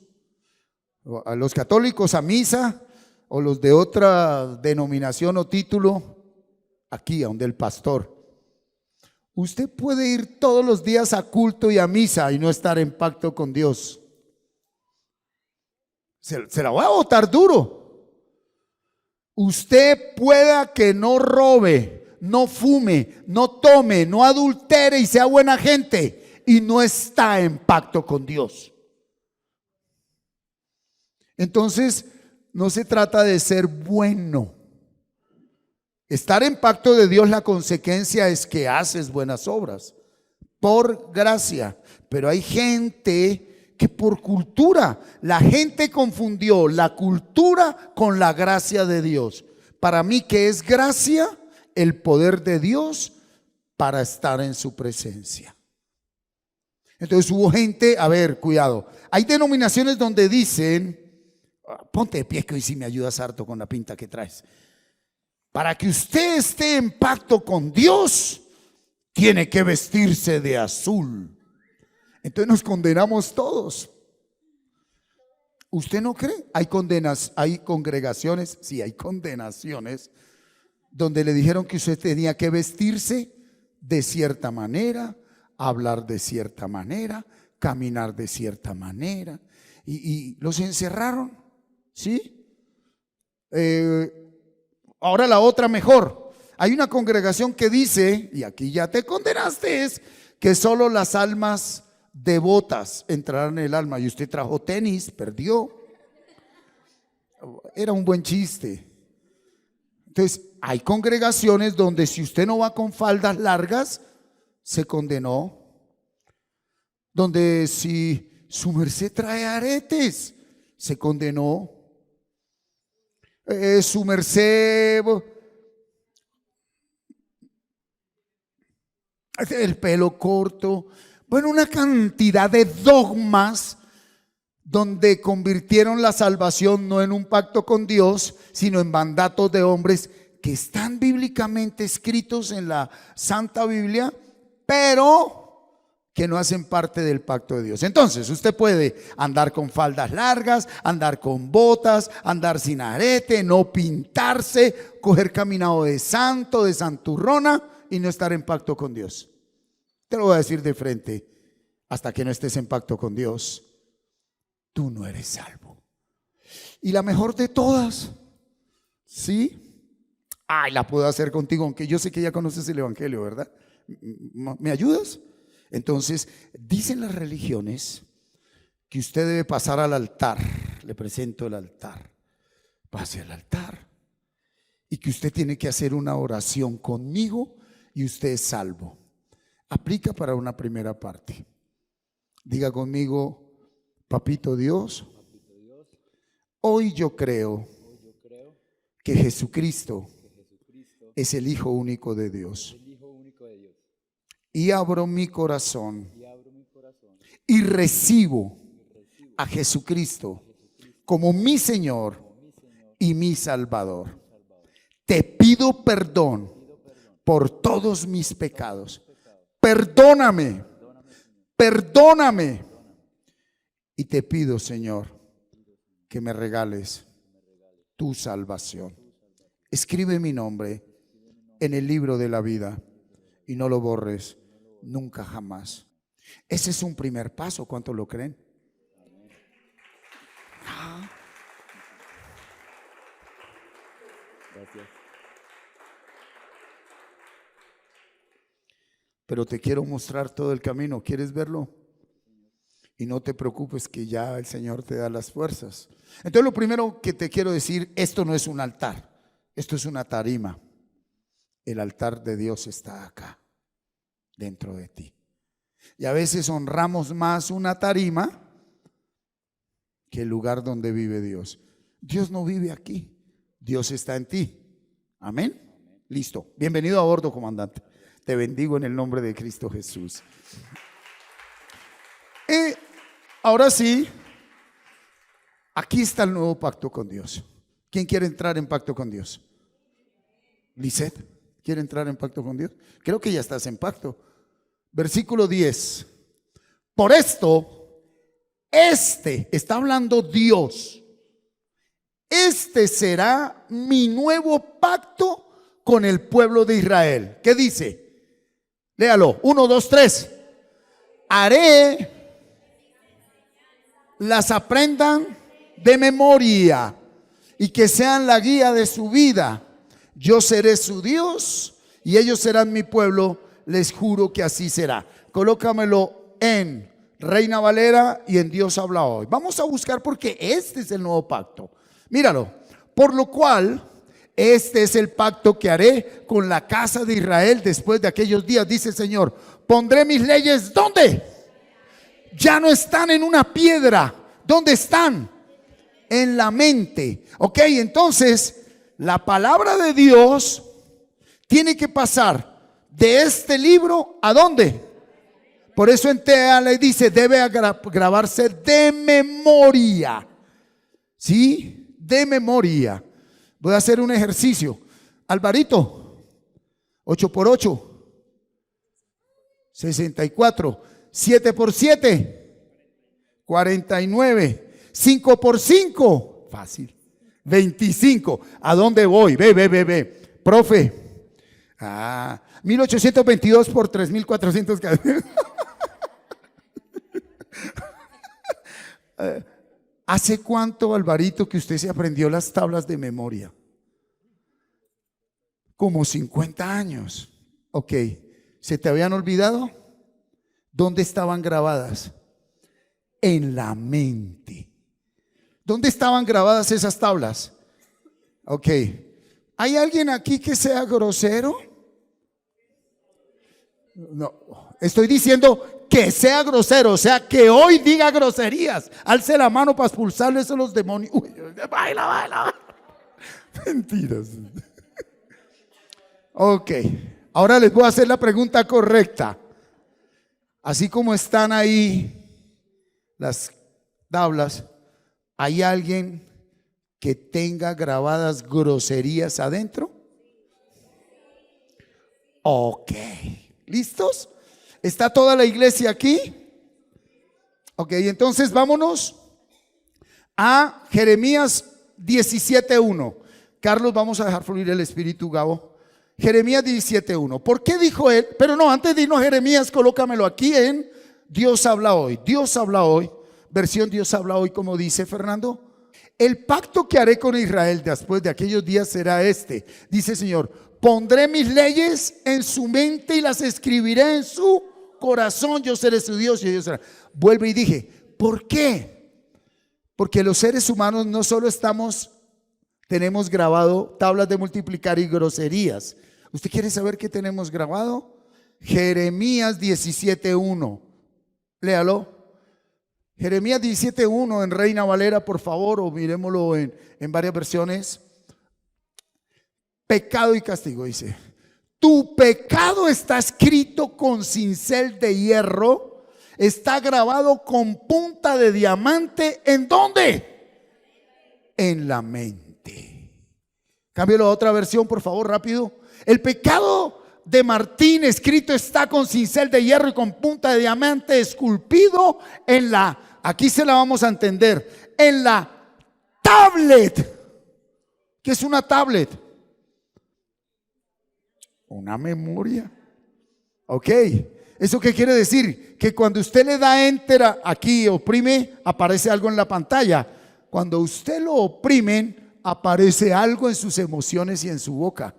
a los católicos a misa, o los de otra denominación o título, aquí a donde el pastor. Usted puede ir todos los días a culto y a misa y no estar en pacto con Dios. Se la voy a botar duro. Usted pueda que no robe, no fume, no tome, no adultere y sea buena gente y no está en pacto con Dios. Entonces, no se trata de ser bueno. Estar en pacto de Dios, la consecuencia es que haces buenas obras por gracia. Pero hay gente que por cultura, la gente confundió la cultura con la gracia de Dios. Para mí, ¿qué es gracia? El poder de Dios para estar en su presencia. Entonces hubo gente, a ver, cuidado, hay denominaciones donde dicen, ponte de pie que hoy sí me ayudas harto con la pinta que traes. Para que usted esté en pacto con Dios, tiene que vestirse de azul. Entonces nos condenamos todos. ¿Usted no cree? Hay congregaciones, sí, hay condenaciones donde le dijeron que usted tenía que vestirse de cierta manera, hablar de cierta manera, caminar de cierta manera, y los encerraron, ¿sí? Ahora la otra mejor. Hay una congregación que dice, y aquí ya te condenaste, es que solo las almas devotas entrarán en el alma. Y usted trajo tenis, perdió. Era un buen chiste. Entonces, hay congregaciones donde si usted no va con faldas largas, se condenó. Donde si su merced trae aretes, se condenó. Su merced, el pelo corto, bueno, una cantidad de dogmas donde convirtieron la salvación no en un pacto con Dios, sino en mandatos de hombres que están bíblicamente escritos en la Santa Biblia, pero que no hacen parte del pacto de Dios. Entonces, usted puede andar con faldas largas, andar con botas, andar sin arete, no pintarse, coger caminado de santo, de santurrona y no estar en pacto con Dios. Te lo voy a decir de frente, hasta que no estés en pacto con Dios, tú no eres salvo. Y la mejor de todas, ¿sí? Ay, la puedo hacer contigo, aunque yo sé que ya conoces el evangelio, ¿verdad? ¿Me ayudas? Entonces, dicen las religiones que usted debe pasar al altar. Le presento el altar. Pase al altar. Y que usted tiene que hacer una oración conmigo y usted es salvo. Aplica para una primera parte. Diga conmigo, Papito Dios, hoy yo creo que Jesucristo es el Hijo único de Dios. Y abro mi corazón y recibo a Jesucristo como mi Señor y mi Salvador. pido perdón por todos mis pecados. Perdóname, perdóname. Y te pido, Señor, que me regales tu salvación. Escribe mi nombre en el libro de la vida y no lo borres nunca jamás. Ese es un primer paso. ¿Cuántos lo creen? Gracias. Pero te quiero mostrar todo el camino. ¿Quieres verlo? Y no te preocupes, que ya el Señor te da las fuerzas. Entonces lo primero que te quiero decir, esto no es un altar, esto es una tarima. El altar de Dios está acá, dentro de ti. Y a veces honramos más una tarima que el lugar donde vive Dios. Dios no vive aquí, Dios está en ti. Amén. Listo. Bienvenido a bordo, comandante. Te bendigo en el nombre de Cristo Jesús. Ahora sí, aquí está el nuevo pacto con Dios. ¿Quién quiere entrar en pacto con Dios? Lisette, ¿quiere entrar en pacto con Dios? Creo que ya estás en pacto. Versículo 10. Por esto, está hablando Dios. Este será mi nuevo pacto con el pueblo de Israel. ¿Qué dice? Léalo. 1, 2, 3. Haré las aprendan de memoria y que sean la guía de su vida. Yo seré su Dios y ellos serán mi pueblo. Les juro que así será. Colócamelo en Reina Valera y en Dios habla hoy. Vamos a buscar, porque este es el nuevo pacto. Míralo. Por lo cual, este es el pacto que haré con la casa de Israel después de aquellos días, dice el Señor. Pondré mis leyes, ¿dónde? Ya no están en una piedra. ¿Dónde están? En la mente. Ok, entonces la palabra de Dios tiene que pasar de este libro ¿a dónde? Por eso en TEA le dice, debe grabarse de memoria. ¿Sí? De memoria. Voy a hacer un ejercicio. Alvarito, 8 por 8, 64. 7 por 7, 49. 5 por 5, fácil, 25. ¿A dónde voy? Ve. Profe. 1822 por 3400. ¿Hace cuánto, Alvarito, que usted se aprendió las tablas de memoria? Como 50 años. Ok. ¿Se te habían olvidado? ¿Dónde estaban grabadas? En la mente. ¿Dónde estaban grabadas esas tablas? Ok. ¿Hay alguien aquí que sea grosero? No. Estoy diciendo que sea grosero, o sea, que hoy diga groserías. Alce la mano para expulsarles a los demonios. Uy, baila. Mentiras. Ok. Ahora les voy a hacer la pregunta correcta. Así como están ahí las tablas, ¿hay alguien que tenga grabadas groserías adentro? Ok, ¿listos? ¿Está toda la iglesia aquí? Ok, entonces vámonos a Jeremías 17:1. Carlos, vamos a dejar fluir el espíritu, Gabo. Jeremías 17:1. ¿Por qué dijo él? Pero no, antes de irnos a Jeremías, colócamelo aquí en Dios habla hoy. Dios habla hoy, versión Dios habla hoy, como dice Fernando. El pacto que haré con Israel después de aquellos días será este, dice el Señor. Pondré mis leyes en su mente y las escribiré en su corazón. Yo seré su Dios y ellos serán. Vuelve y dije, ¿por qué? Porque los seres humanos no solo tenemos grabado tablas de multiplicar y groserías. ¿Usted quiere saber qué tenemos grabado? Jeremías 17:1. Léalo. Jeremías 17:1 en Reina Valera, por favor, o miremoslo en varias versiones. Pecado y castigo, dice. Tu pecado está escrito con cincel de hierro, está grabado con punta de diamante. ¿En dónde? En la mente. Cámbialo a otra versión, por favor, rápido. El pecado de Martín escrito está con cincel de hierro y con punta de diamante esculpido en la, aquí se la vamos a entender, en la tablet. ¿Qué es una tablet? Una memoria. Ok. ¿Eso qué quiere decir? Que cuando usted le da enter aquí, oprime, aparece algo en la pantalla. Cuando usted lo oprimen, aparece algo en sus emociones y en su boca.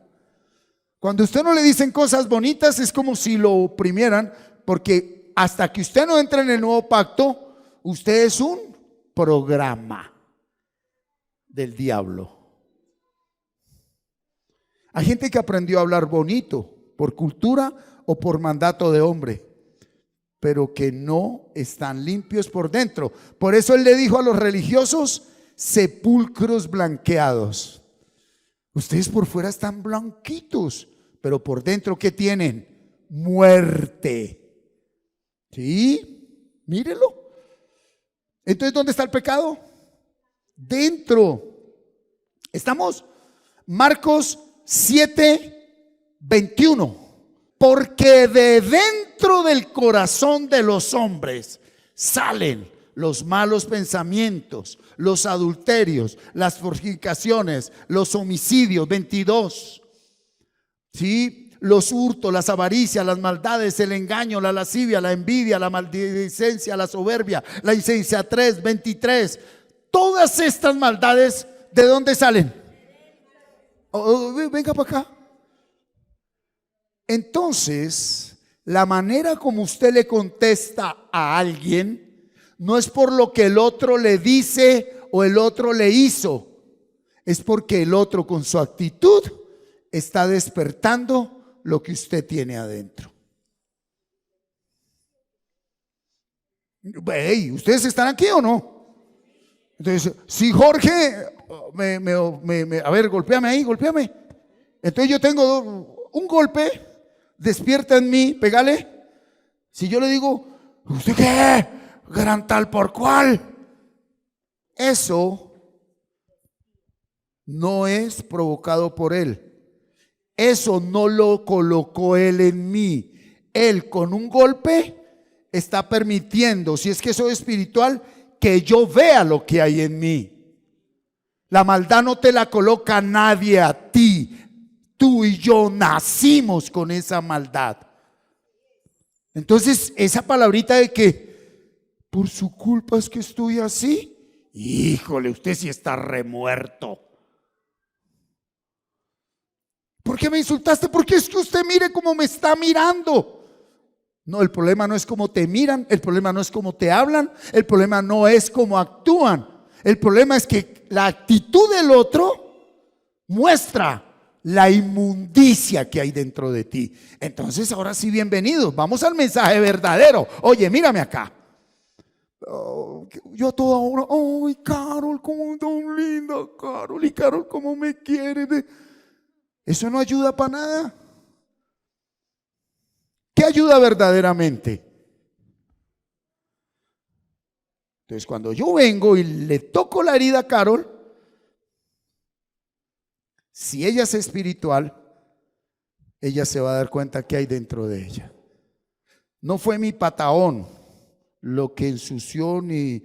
Cuando usted no le dicen cosas bonitas, es como si lo oprimieran, porque hasta que usted no entre en el nuevo pacto, usted es un programa del diablo. Hay gente que aprendió a hablar bonito por cultura o por mandato de hombre, pero que no están limpios por dentro. Por eso él le dijo a los religiosos: sepulcros blanqueados. Ustedes por fuera están blanquitos, pero por dentro, ¿qué tienen? Muerte. ¿Sí? Mírelo. Entonces, ¿dónde está el pecado? Dentro. ¿Estamos? Marcos 7:21. Porque de dentro del corazón de los hombres salen los malos pensamientos, los adulterios, las fornicaciones, los homicidios. 22. ¿Sí? Los hurtos, las avaricias, las maldades, el engaño, la lascivia, la envidia, la maldicencia, la soberbia, la insensatez. 23. Todas estas maldades, ¿de dónde salen? Venga para acá. Entonces, la manera como usted le contesta a alguien no es por lo que el otro le dice o el otro le hizo, es porque el otro con su actitud está despertando lo que usted tiene adentro. Hey, ¿ustedes están aquí o no? Entonces, si Jorge, a ver, golpéame ahí, golpéame. Entonces yo tengo un golpe, despierta en mí, pégale. Si yo le digo, ¿usted qué? Gran tal por cual. Eso no es provocado por él. Eso no lo colocó él en mí. Él con un golpe está permitiendo, si es que soy espiritual, que yo vea lo que hay en mí. La maldad no te la coloca nadie a ti. Tú y yo nacimos con esa maldad. Entonces, esa palabrita de que por su culpa es que estoy así, híjole, usted sí está remuerto. ¿Por qué me insultaste? Porque es que usted mire cómo me está mirando. No, el problema no es cómo te miran, el problema no es cómo te hablan, el problema no es cómo actúan. El problema es que la actitud del otro muestra la inmundicia que hay dentro de ti. Entonces, ahora sí, bienvenidos. Vamos al mensaje verdadero. Oye, mírame acá. Oh, yo a toda hora, ay, Carol, cómo tan linda, Carol, y Carol, cómo me quiere. Eso no ayuda para nada. ¿Qué ayuda verdaderamente? Entonces, cuando yo vengo y le toco la herida a Carol, si ella es espiritual, ella se va a dar cuenta que hay dentro de ella. No fue mi pataón lo que ensució ni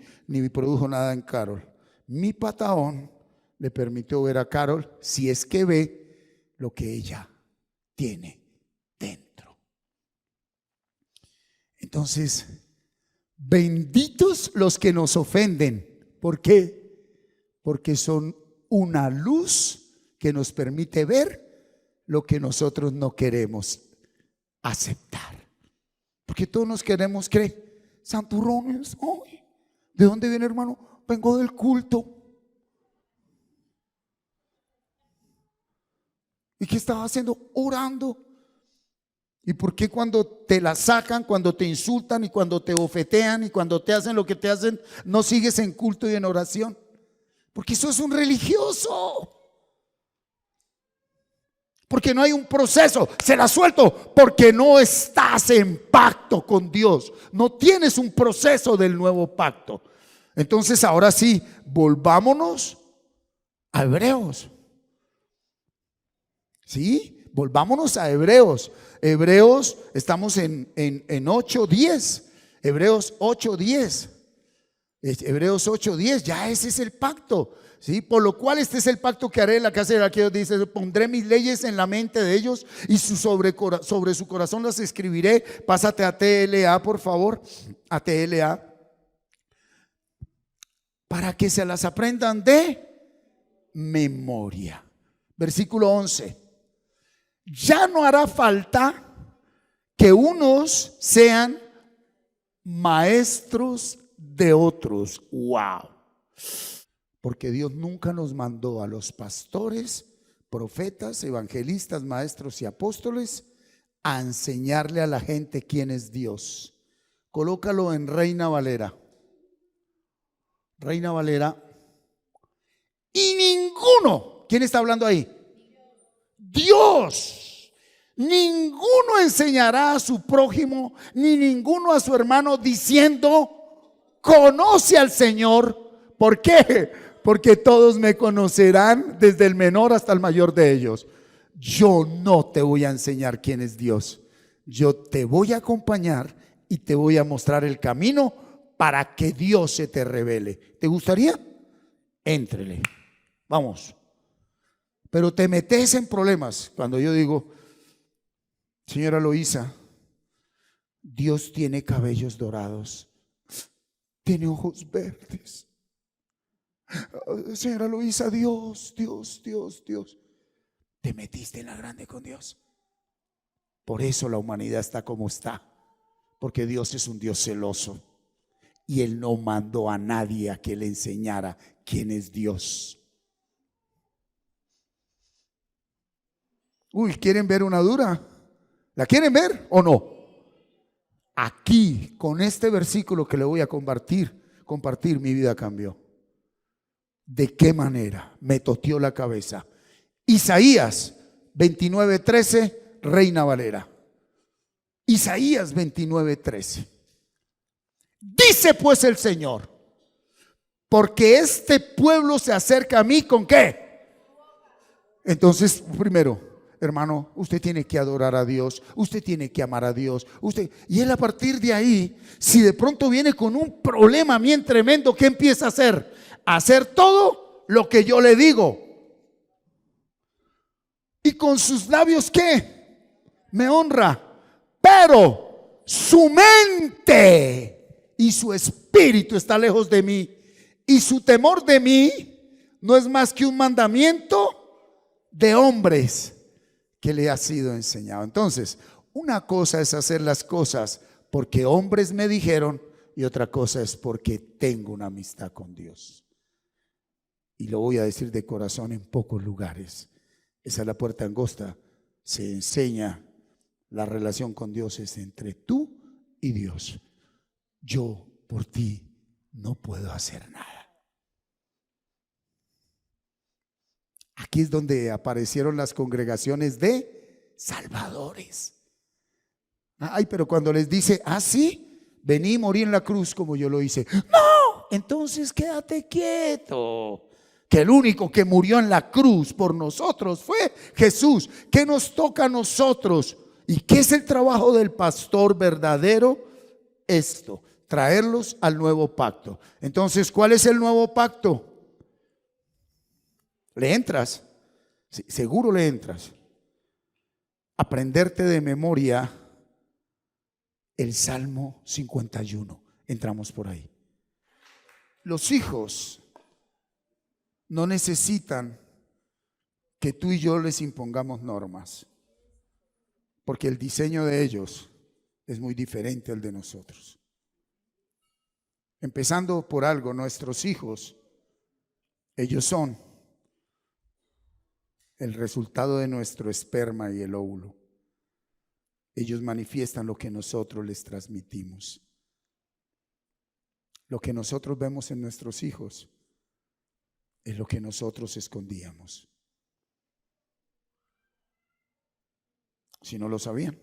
produjo nada en Carol. Mi pataón le permitió ver a Carol, si es que ve lo que ella tiene dentro. Entonces, benditos los que nos ofenden. ¿Por qué? Porque son una luz que nos permite ver lo que nosotros no queremos aceptar. Porque todos nos queremos creer santurrones. ¡Ay! ¿De dónde viene, hermano? Vengo del culto. ¿Y qué estaba haciendo? Orando. ¿Y por qué cuando te la sacan, cuando te insultan y cuando te bofetean y cuando te hacen lo que te hacen, no sigues en culto y en oración? Porque sos un religioso. Porque no hay un proceso. Se la suelto. Porque no estás en pacto con Dios. No tienes un proceso del nuevo pacto. Entonces ahora sí, volvámonos a Hebreos. ¿Sí? Volvámonos a Hebreos. Hebreos, estamos en 8:10. Hebreos 8:10. Hebreos 8:10, ya ese es el pacto. ¿Sí? Por lo cual este es el pacto que haré en la casa de aquellos, dice, pondré mis leyes en la mente de ellos y sobre su corazón las escribiré. Pásate a TLA, por favor, a TLA, para que se las aprendan de memoria. Versículo 11. Ya no hará falta que unos sean maestros de otros. Wow. Porque Dios nunca nos mandó a los pastores, profetas, evangelistas, maestros y apóstoles a enseñarle a la gente quién es Dios. Colócalo en Reina Valera. Reina Valera. Y ninguno, ¿quién está hablando ahí? Dios. Ninguno enseñará a su prójimo, ni ninguno a su hermano diciendo, conoce al Señor. ¿Por qué? Porque todos me conocerán, desde el menor hasta el mayor de ellos. Yo no te voy a enseñar quién es Dios. Yo te voy a acompañar y te voy a mostrar el camino para que Dios se te revele. ¿Te gustaría? Éntrele. Vamos. Pero te metes en problemas cuando yo digo, señora Loísa, Dios tiene cabellos dorados, tiene ojos verdes. Señora Loísa, Dios. Te metiste en la grande con Dios. Por eso la humanidad está como está, porque Dios es un Dios celoso y Él no mandó a nadie a que le enseñara quién es Dios. Uy, ¿quieren ver una dura? ¿La quieren ver o no? Aquí, con este versículo que le voy a compartir, mi vida cambió. ¿De qué manera? Me toteó la cabeza. Isaías 29:13, Reina Valera. Isaías 29:13. Dice pues el Señor, porque este pueblo se acerca a mí, ¿con qué? Entonces, primero, hermano, usted tiene que adorar a Dios, usted tiene que amar a Dios, y él a partir de ahí, si de pronto viene con un problema bien tremendo, ¿qué empieza a hacer? A hacer todo lo que yo le digo. Y con sus labios, ¿qué? Me honra, pero su mente y su espíritu está lejos de mí, y su temor de mí no es más que un mandamiento de hombres que le ha sido enseñado. Entonces, una cosa es hacer las cosas porque hombres me dijeron, y otra cosa es porque tengo una amistad con Dios. Y lo voy a decir de corazón, en pocos lugares. Esa es la puerta angosta. Se enseña, la relación con Dios es entre tú y Dios. Yo por ti no puedo hacer nada. Aquí es donde aparecieron las congregaciones de salvadores. Ay, pero cuando les dice, sí, vení y morí en la cruz como yo lo hice. No, entonces quédate quieto. Que el único que murió en la cruz por nosotros fue Jesús. ¿Qué nos toca a nosotros? ¿Y qué es el trabajo del pastor verdadero? Esto, traerlos al nuevo pacto. Entonces, ¿cuál es el nuevo pacto? ¿Le entras? Sí, seguro le entras. Aprenderte de memoria el Salmo 51. Entramos por ahí. Los hijos no necesitan que tú y yo les impongamos normas, porque el diseño de ellos es muy diferente al de nosotros. Empezando por algo, nuestros hijos, ellos son el resultado de nuestro esperma y el óvulo. Ellos manifiestan lo que nosotros les transmitimos. Lo que nosotros vemos en nuestros hijos es lo que nosotros escondíamos. Si no lo sabían.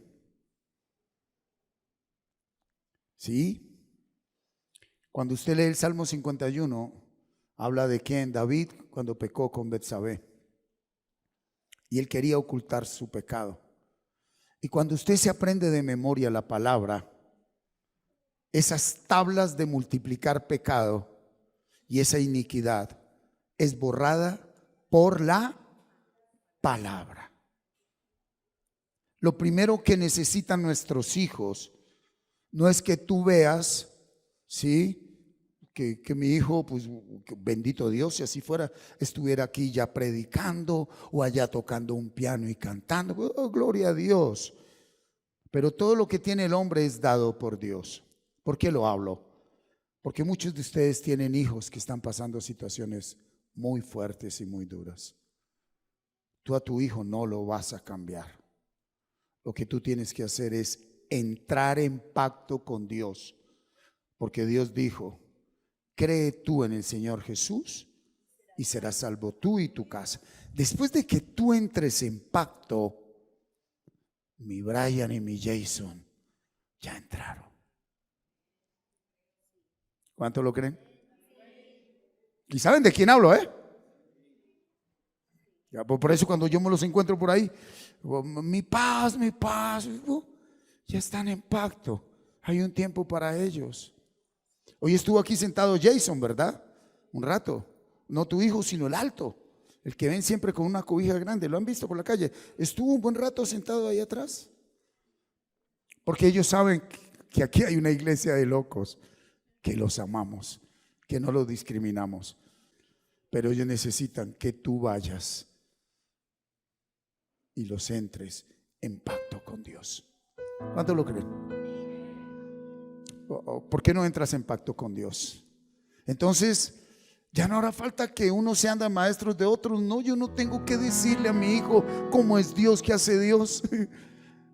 ¿Sí? Cuando usted lee el Salmo 51, habla de quién, David, cuando pecó con Betsabé. y él quería ocultar su pecado. Y cuando usted se aprende de memoria la palabra, esas tablas de multiplicar pecado y esa iniquidad es borrada por la palabra. Lo primero que necesitan nuestros hijos no es que tú veas, ¿sí?, que mi hijo, pues bendito Dios, si así fuera, estuviera aquí ya predicando o allá tocando un piano y cantando. Oh, gloria a Dios. Pero todo lo que tiene el hombre es dado por Dios. ¿Por qué lo hablo? Porque muchos de ustedes tienen hijos que están pasando situaciones muy fuertes y muy duras. Tú a tu hijo no lo vas a cambiar. Lo que tú tienes que hacer es entrar en pacto con Dios. Porque Dios dijo: cree tú en el Señor Jesús y serás salvo tú y tu casa. Después de que tú entres en pacto, mi Brian y mi Jason ya entraron. ¿Cuánto lo creen? ¿Y saben de quién hablo, Ya, por eso cuando yo me los encuentro por ahí, mi paz, ya están en pacto. Hay un tiempo para ellos. Hoy estuvo aquí sentado Jason, ¿verdad? Un rato. No tu hijo, sino el alto, el que ven siempre con una cobija grande. ¿Lo han visto por la calle? Estuvo un buen rato sentado ahí atrás. Porque ellos saben que aquí hay una iglesia de locos, que los amamos, que no los discriminamos. Pero ellos necesitan que tú vayas y los entres en pacto con Dios. ¿Cuánto lo creen? ¿Por qué no entras en pacto con Dios? Entonces ya no hará falta que uno se anda maestros de otros. No, yo no tengo que decirle a mi hijo cómo es Dios, qué hace Dios.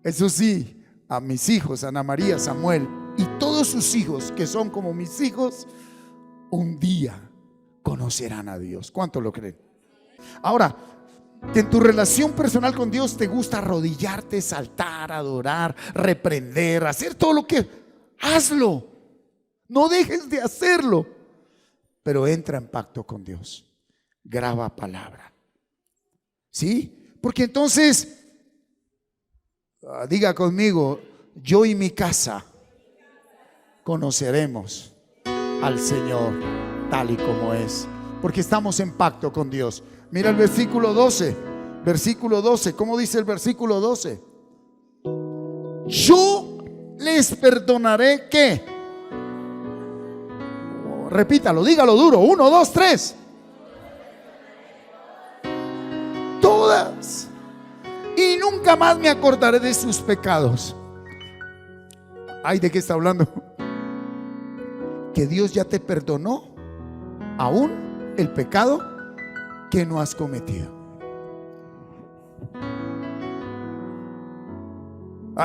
Eso sí, a mis hijos, Ana María, Samuel y todos sus hijos que son como mis hijos, un día conocerán a Dios. ¿Cuánto lo creen? Ahora, que en tu relación personal con Dios te gusta arrodillarte, saltar, adorar, reprender, hacer todo lo que... hazlo, no dejes de hacerlo, pero entra en pacto con Dios. Graba palabra, ¿sí? Porque entonces, diga conmigo: yo y mi casa conoceremos al Señor tal y como es, porque estamos en pacto con Dios. Mira el versículo 12. Versículo 12, ¿cómo dice el versículo 12? Yo les perdonaré, ¿qué? Repítalo, dígalo duro. 1, 2, 3. Todas. Y nunca más me acordaré de sus pecados. Ay, ¿de qué está hablando? Que Dios ya te perdonó aún el pecado que no has cometido.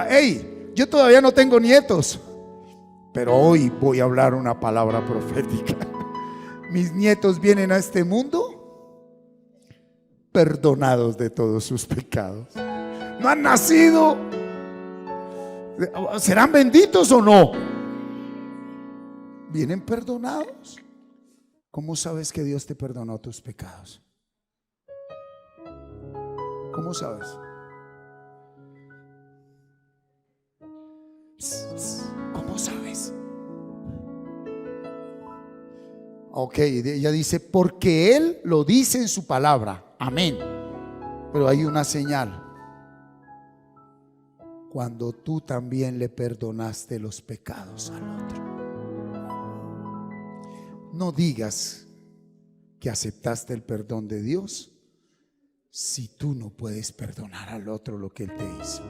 Hey, yo todavía no tengo nietos, pero hoy voy a hablar una palabra profética. Mis nietos vienen a este mundo perdonados de todos sus pecados. No han nacido. ¿Serán benditos o no? Vienen perdonados. ¿Cómo sabes que Dios te perdonó tus pecados? ¿Cómo sabes? ¿Cómo sabes? Ok, ella dice: porque Él lo dice en su palabra. Amén. Pero hay una señal: cuando tú también le perdonaste los pecados al otro. No digas que aceptaste el perdón de Dios si tú no puedes perdonar al otro lo que Él te hizo.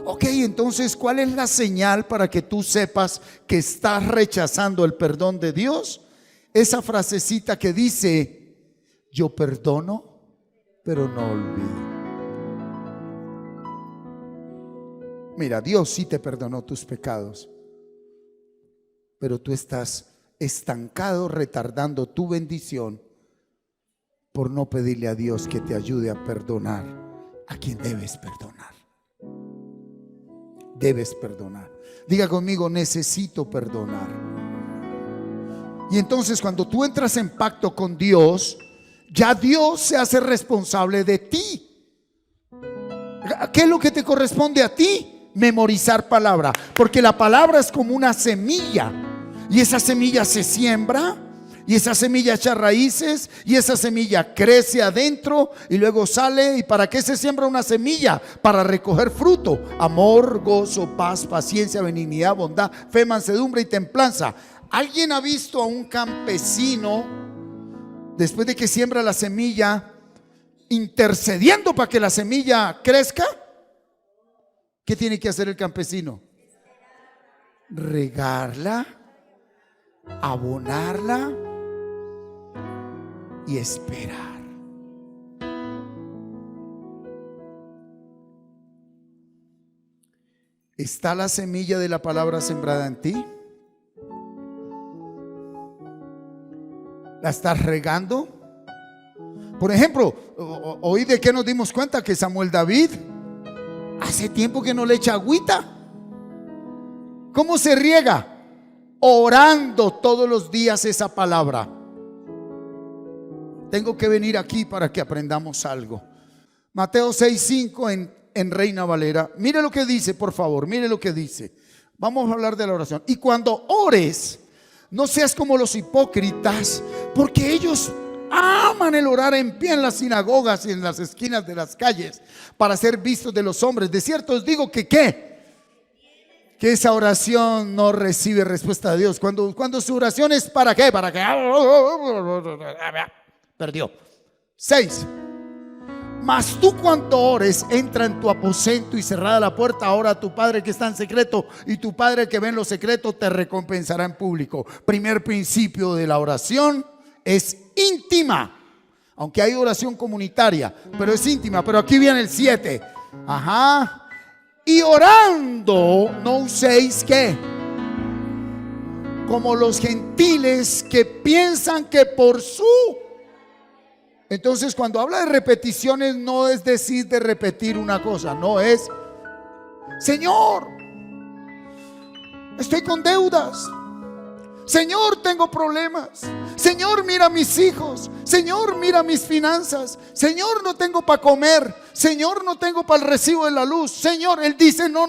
Ok, entonces, ¿cuál es la señal para que tú sepas que estás rechazando el perdón de Dios? Esa frasecita que dice: yo perdono, pero no olvido. Mira, Dios sí te perdonó tus pecados, pero tú estás estancado, retardando tu bendición por no pedirle a Dios que te ayude a perdonar a quien debes perdonar. Debes perdonar. Diga conmigo: necesito perdonar. Y entonces, cuando tú entras en pacto con Dios, ya Dios se hace responsable de ti. ¿Qué es lo que te corresponde a ti? Memorizar palabra, porque la palabra es como una semilla, y esa semilla se siembra, y esa semilla echa raíces, y esa semilla crece adentro y luego sale. ¿Y para qué se siembra una semilla? Para recoger fruto: amor, gozo, paz, paciencia, benignidad, bondad, fe, mansedumbre y templanza. ¿Alguien ha visto a un campesino, después de que siembra la semilla, intercediendo para que la semilla crezca? ¿Qué tiene que hacer el campesino? Regarla, abonarla y esperar. ¿Está la semilla de la palabra sembrada en ti? ¿La estás regando? Por ejemplo, hoy de qué nos dimos cuenta: que Samuel David hace tiempo que no le echa agüita. ¿Cómo se riega? Orando todos los días esa palabra. Tengo que venir aquí para que aprendamos algo. Mateo 6:5 en Reina Valera. Mire lo que dice, por favor, mire lo que dice. Vamos a hablar de la oración. Y cuando ores, no seas como los hipócritas, porque ellos aman el orar en pie en las sinagogas y en las esquinas de las calles, para ser vistos de los hombres. De cierto os digo que que esa oración no recibe respuesta de Dios. Cuando su oración es ¿para qué? Para que perdió. 6. Mas tú, cuando ores, entra en tu aposento y cerrada la puerta, ora a tu Padre que está en secreto, y tu Padre que ve en lo secreto te recompensará en público. Primer principio de la oración: es íntima. Aunque hay oración comunitaria, pero es íntima. Pero aquí viene el 7. Y orando no uséis ¿qué? Como los gentiles, que piensan que por su... Entonces, cuando habla de repeticiones, no es decir de repetir una cosa, no es: Señor, estoy con deudas. Señor, tengo problemas. Señor, mira mis hijos. Señor, mira mis finanzas. Señor, no tengo para comer. Señor, no tengo para el recibo de la luz. Señor, Él dice: no.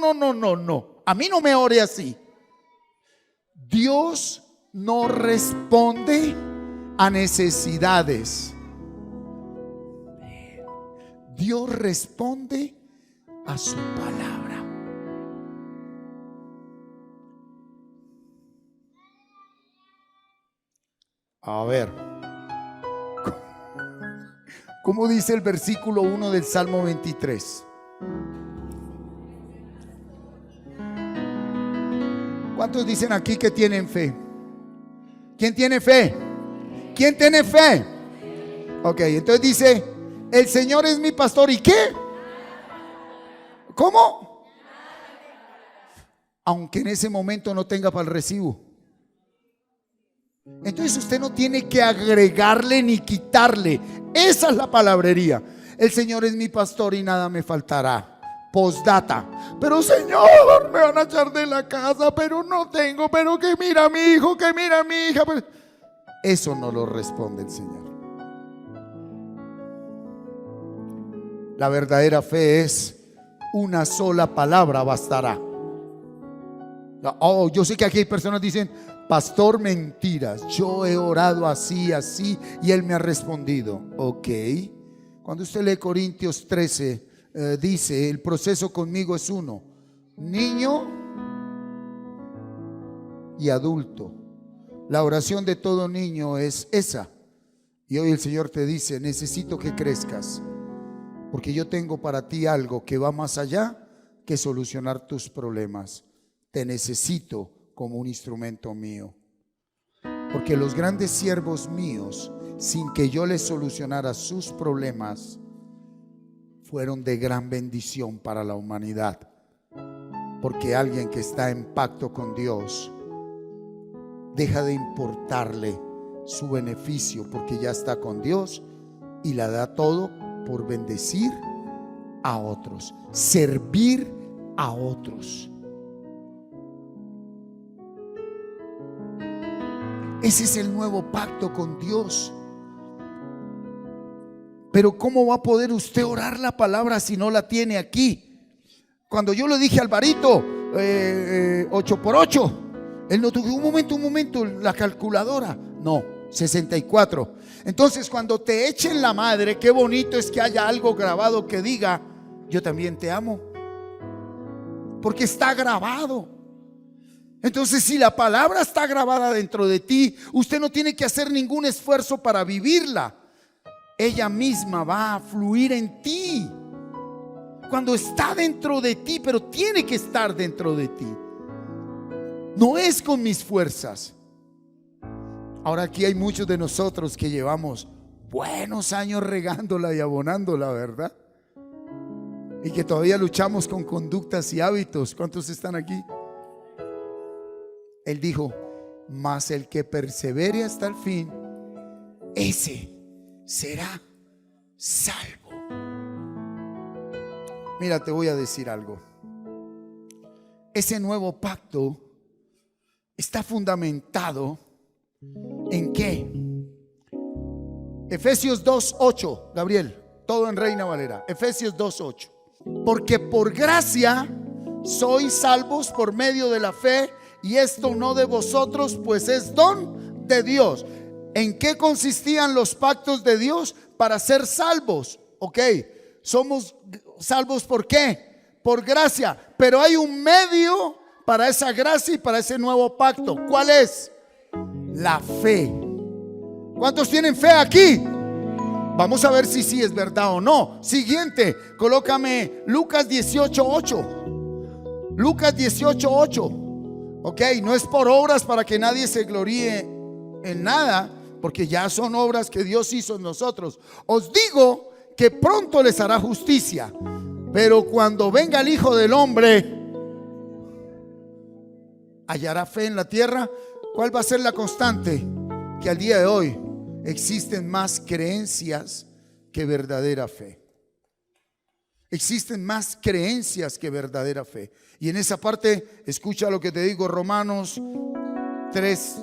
A mí no me ore así. Dios no responde a necesidades. Dios responde a su palabra. A ver, ¿cómo dice el versículo 1 del Salmo 23? ¿Cuántos dicen aquí que tienen fe? ¿Quién tiene fe? ¿Quién tiene fe? Ok, entonces dice: el Señor es mi pastor. ¿Y qué? ¿Cómo? Aunque en ese momento no tenga para el recibo. Entonces usted no tiene que agregarle ni quitarle. Esa es la palabrería. El Señor es mi pastor y nada me faltará. Postdata: pero Señor, me van a echar de la casa, pero no tengo, pero que mira a mi hijo, que mira a mi hija. Eso no lo responde el Señor. La verdadera fe es: una sola palabra bastará. Yo sé que aquí hay personas que dicen: pastor, mentiras, yo he orado así y Él me ha respondido. Ok. Cuando usted lee Corintios 13, dice: el proceso conmigo es uno: niño y adulto. La oración de todo niño es esa. Y hoy el Señor te dice: necesito que crezcas, porque yo tengo para ti algo que va más allá que solucionar tus problemas. Te necesito como un instrumento mío. Porque los grandes siervos míos, sin que yo les solucionara sus problemas, fueron de gran bendición para la humanidad. Porque alguien que está en pacto con Dios deja de importarle su beneficio, porque ya está con Dios, y la da todo por bendecir a otros, servir a otros. Ese es el nuevo pacto con Dios. Pero ¿cómo va a poder usted orar la palabra si no la tiene aquí? Cuando yo le dije a Alvarito 8 por 8, él no tuvo un momento, la calculadora. No, 64. Entonces cuando te echen la madre, qué bonito es que haya algo grabado que diga: yo también te amo, porque está grabado. Entonces, si la palabra está grabada dentro de ti, usted no tiene que hacer ningún esfuerzo para vivirla. Ella misma va a fluir en ti cuando está dentro de ti, pero tiene que estar dentro de ti. No es con mis fuerzas. Ahora aquí hay muchos de nosotros que llevamos buenos años regándola y abonándola, ¿verdad? Y que todavía luchamos con conductas y hábitos. ¿Cuántos están aquí? Él dijo: mas el que persevere hasta el fin, ese será salvo. Mira, te voy a decir algo. Ese nuevo pacto está fundamentado ¿en qué? Efesios 2:8, Gabriel, todo en Reina Valera. Efesios 2:8. Porque por gracia sois salvos por medio de la fe, y esto no de vosotros, pues es don de Dios. ¿En qué consistían los pactos de Dios? Para ser salvos. Ok, somos salvos ¿por qué? Por gracia. Pero hay un medio para esa gracia y para ese nuevo pacto. ¿Cuál es? La fe. ¿Cuántos tienen fe aquí? Vamos a ver si sí es verdad o no. Siguiente, colócame Lucas 18:8. Lucas 18:8. Ok, no es por obras para que nadie se gloríe en nada, porque ya son obras que Dios hizo en nosotros. Os digo que pronto les hará justicia, pero cuando venga el Hijo del Hombre, ¿hallará fe en la tierra? ¿Cuál va a ser la constante? Que al día de hoy existen más creencias que verdadera fe. Existen más creencias que verdadera fe. Y en esa parte, escucha lo que te digo, Romanos 3.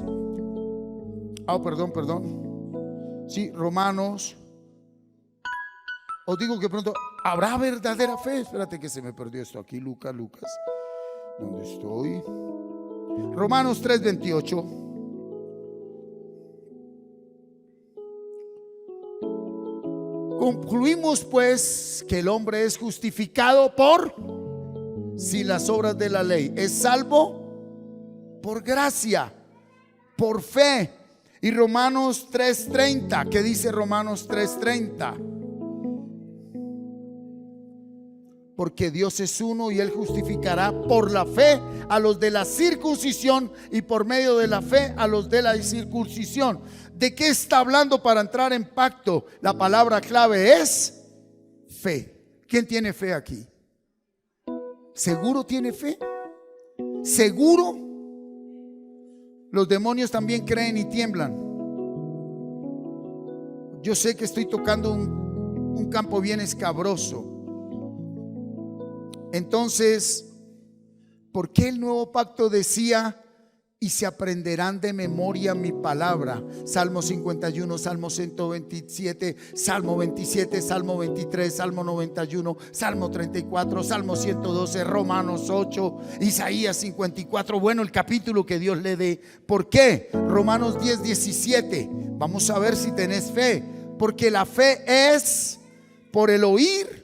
Perdón. Sí, Romanos. Os digo que pronto habrá verdadera fe. Espérate que se me perdió esto aquí, Lucas. ¿Dónde estoy? Romanos 3:28. Concluimos pues que el hombre es justificado sin las obras de la ley. Es salvo por gracia, por fe. Y Romanos 3:30, ¿qué dice Romanos 3:30? Porque Dios es uno y Él justificará por la fe a los de la circuncisión y por medio de la fe a los de la incircuncisión. ¿De qué está hablando para entrar en pacto? La palabra clave es fe. ¿Quién tiene fe aquí? ¿Seguro tiene fe? ¿Seguro? Los demonios también creen y tiemblan. Yo sé que estoy tocando un campo bien escabroso. Entonces, ¿por qué el nuevo pacto decía: y se aprenderán de memoria mi palabra? Salmo 51, Salmo 127, Salmo 27, Salmo 23, Salmo 91, Salmo 34, Salmo 112, Romanos 8, Isaías 54. Bueno, el capítulo que Dios le dé. ¿Por qué? Romanos 10:17. Vamos a ver si tenés fe. Porque la fe es por el oír.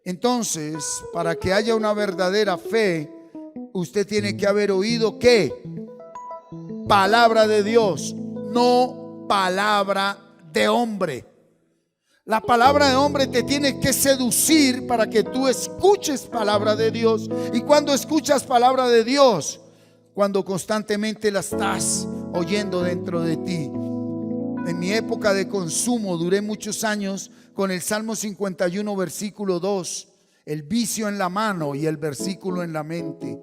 Entonces, para que haya una verdadera fe, usted tiene que haber oído ¿qué? Palabra de Dios, no palabra de hombre. La palabra de hombre te tiene que seducir para que tú escuches palabra de Dios. Y cuando escuchas palabra de Dios, cuando constantemente la estás oyendo dentro de ti. En mi época de consumo duré muchos años con el Salmo 51 versículo 2, el vicio en la mano y el versículo en la mente.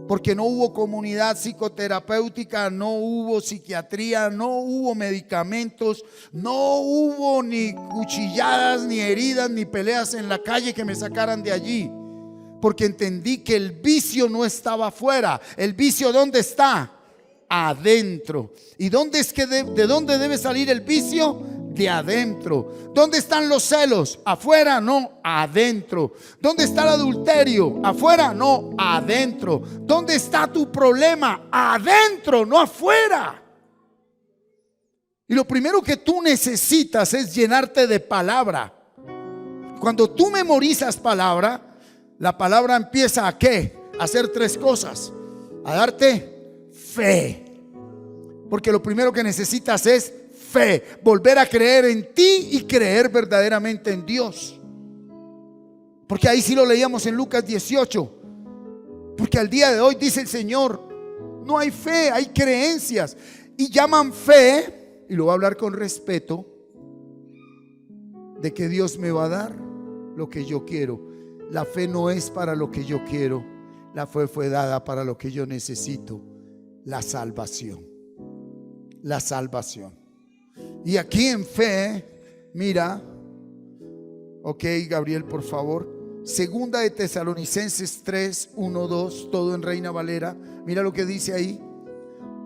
Porque no hubo comunidad psicoterapéutica, no hubo psiquiatría, no hubo medicamentos, no hubo ni cuchilladas, ni heridas, ni peleas en la calle que me sacaran de allí. Porque entendí que el vicio no estaba afuera. ¿El vicio dónde está? Adentro. ¿Y dónde es que de dónde debe salir el vicio? de adentro. ¿Dónde están los celos? Afuera, no, adentro. ¿Dónde está el adulterio? Afuera, no, adentro. ¿Dónde está tu problema? Adentro, no afuera. Y lo primero que tú necesitas es llenarte de palabra. Cuando tú memorizas palabra, la palabra empieza ¿a qué? A hacer tres cosas: a darte fe, porque lo primero que necesitas es fe, volver a creer en ti y creer verdaderamente en Dios. Porque ahí sí lo leíamos en Lucas 18. Porque al día de hoy dice el Señor, no hay fe, hay creencias. Y llaman fe, y lo voy a hablar con respeto, de que Dios me va a dar lo que yo quiero. La fe no es para lo que yo quiero. La fe fue dada para lo que yo necesito: la salvación. La salvación. Y aquí en fe, mira, ok, Gabriel, por favor, segunda de Tesalonicenses 3, 1, 2, todo en Reina Valera. Mira lo que dice ahí: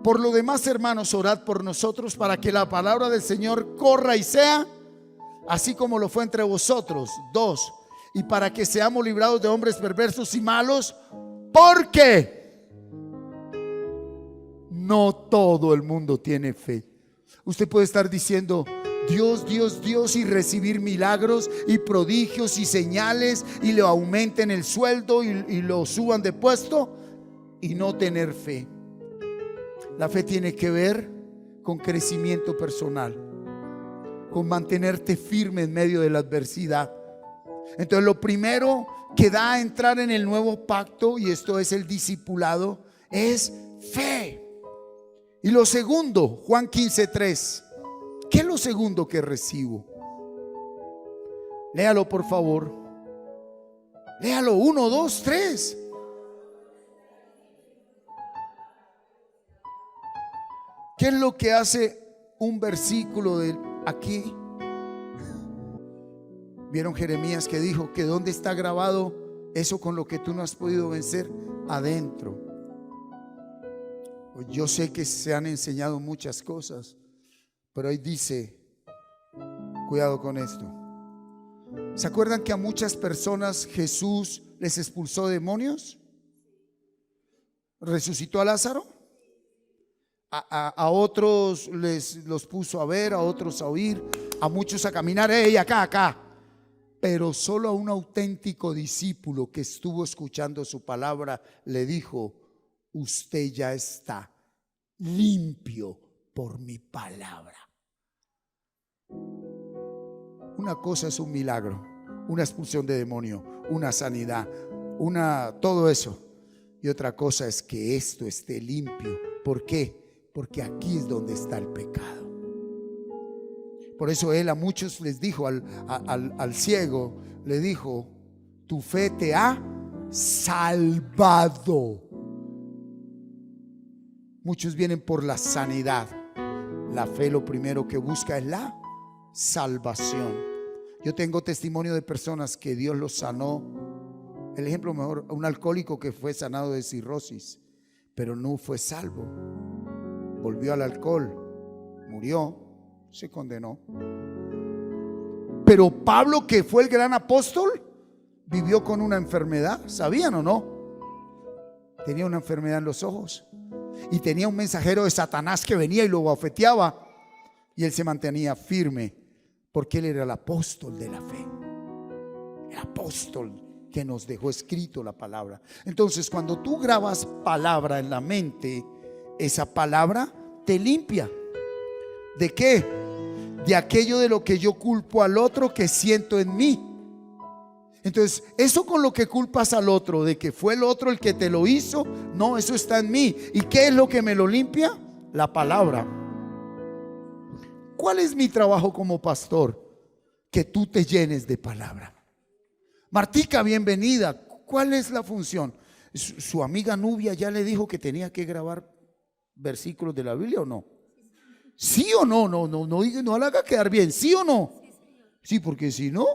por lo demás, hermanos, orad por nosotros para que la palabra del Señor corra y sea así como lo fue entre vosotros. 2, y para que seamos librados de hombres perversos y malos, porque no todo el mundo tiene fe. Usted puede estar diciendo Dios, Dios, Dios, y recibir milagros y prodigios y señales, y le aumenten el sueldo y lo suban de puesto, y no tener fe. La fe tiene que ver con crecimiento personal, con mantenerte firme en medio de la adversidad. Entonces lo primero que da a entrar en el nuevo pacto, y esto es el discipulado, es fe. Y lo segundo, Juan 15:3. ¿Qué es lo segundo que recibo? Léalo, por favor. Léalo, 1, 2, 3. ¿Qué es lo que hace un versículo de aquí? ¿Vieron Jeremías que dijo que dónde está grabado eso con lo que tú no has podido vencer? Adentro. Yo sé que se han enseñado muchas cosas, pero ahí dice, cuidado con esto. ¿Se acuerdan que a muchas personas Jesús les expulsó demonios? ¿Resucitó a Lázaro? A otros los puso a ver, a otros a oír, a muchos a caminar, acá. Pero solo a un auténtico discípulo que estuvo escuchando su palabra le dijo: usted ya está limpio por mi palabra. Una cosa es un milagro, una expulsión de demonio, una sanidad, todo eso. Y otra cosa es que esto esté limpio. ¿Por qué? Porque aquí es donde está el pecado. Por eso él a muchos les dijo, al ciego le dijo: tu fe te ha salvado. Muchos vienen por la sanidad. La fe lo primero que busca es la salvación. Yo tengo testimonio de personas que Dios los sanó. El ejemplo mejor, un alcohólico que fue sanado de cirrosis, pero no fue salvo. Volvió al alcohol, murió, se condenó. Pero Pablo, que fue el gran apóstol, vivió con una enfermedad. ¿Sabían o no? Tenía una enfermedad en los ojos y tenía un mensajero de Satanás que venía y lo bofeteaba, y él se mantenía firme porque él era el apóstol de la fe, el apóstol que nos dejó escrito la palabra. Entonces, cuando tú grabas palabra en la mente, esa palabra te limpia. ¿De qué? De aquello de lo que yo culpo al otro que siento en mí. Entonces, eso con lo que culpas al otro, de que fue el otro el que te lo hizo, no, eso está en mí. ¿Y qué es lo que me lo limpia? La palabra. ¿Cuál es mi trabajo como pastor? Que tú te llenes de palabra. Martica, bienvenida. ¿Cuál es la función? Su amiga Nubia ya le dijo que tenía que grabar versículos de la Biblia, ¿o no? ¿Sí o no? No la haga quedar bien. ¿Sí o no? Sí, porque si no,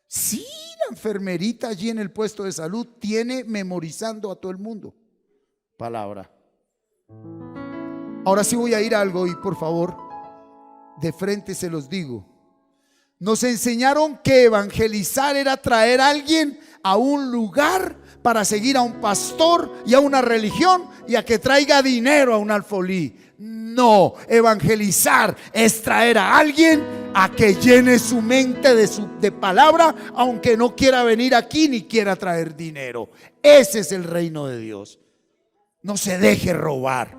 sí, la enfermerita allí en el puesto de salud tiene memorizando a todo el mundo palabra. Ahora sí voy a ir a algo, y por favor, de frente se los digo. Nos enseñaron que evangelizar era traer a alguien a un lugar para seguir a un pastor y a una religión y a que traiga dinero a un alfolí. No, evangelizar es traer a alguien a que llene su mente de palabra, aunque no quiera venir aquí ni quiera traer dinero. Ese es el reino de Dios. No se deje robar.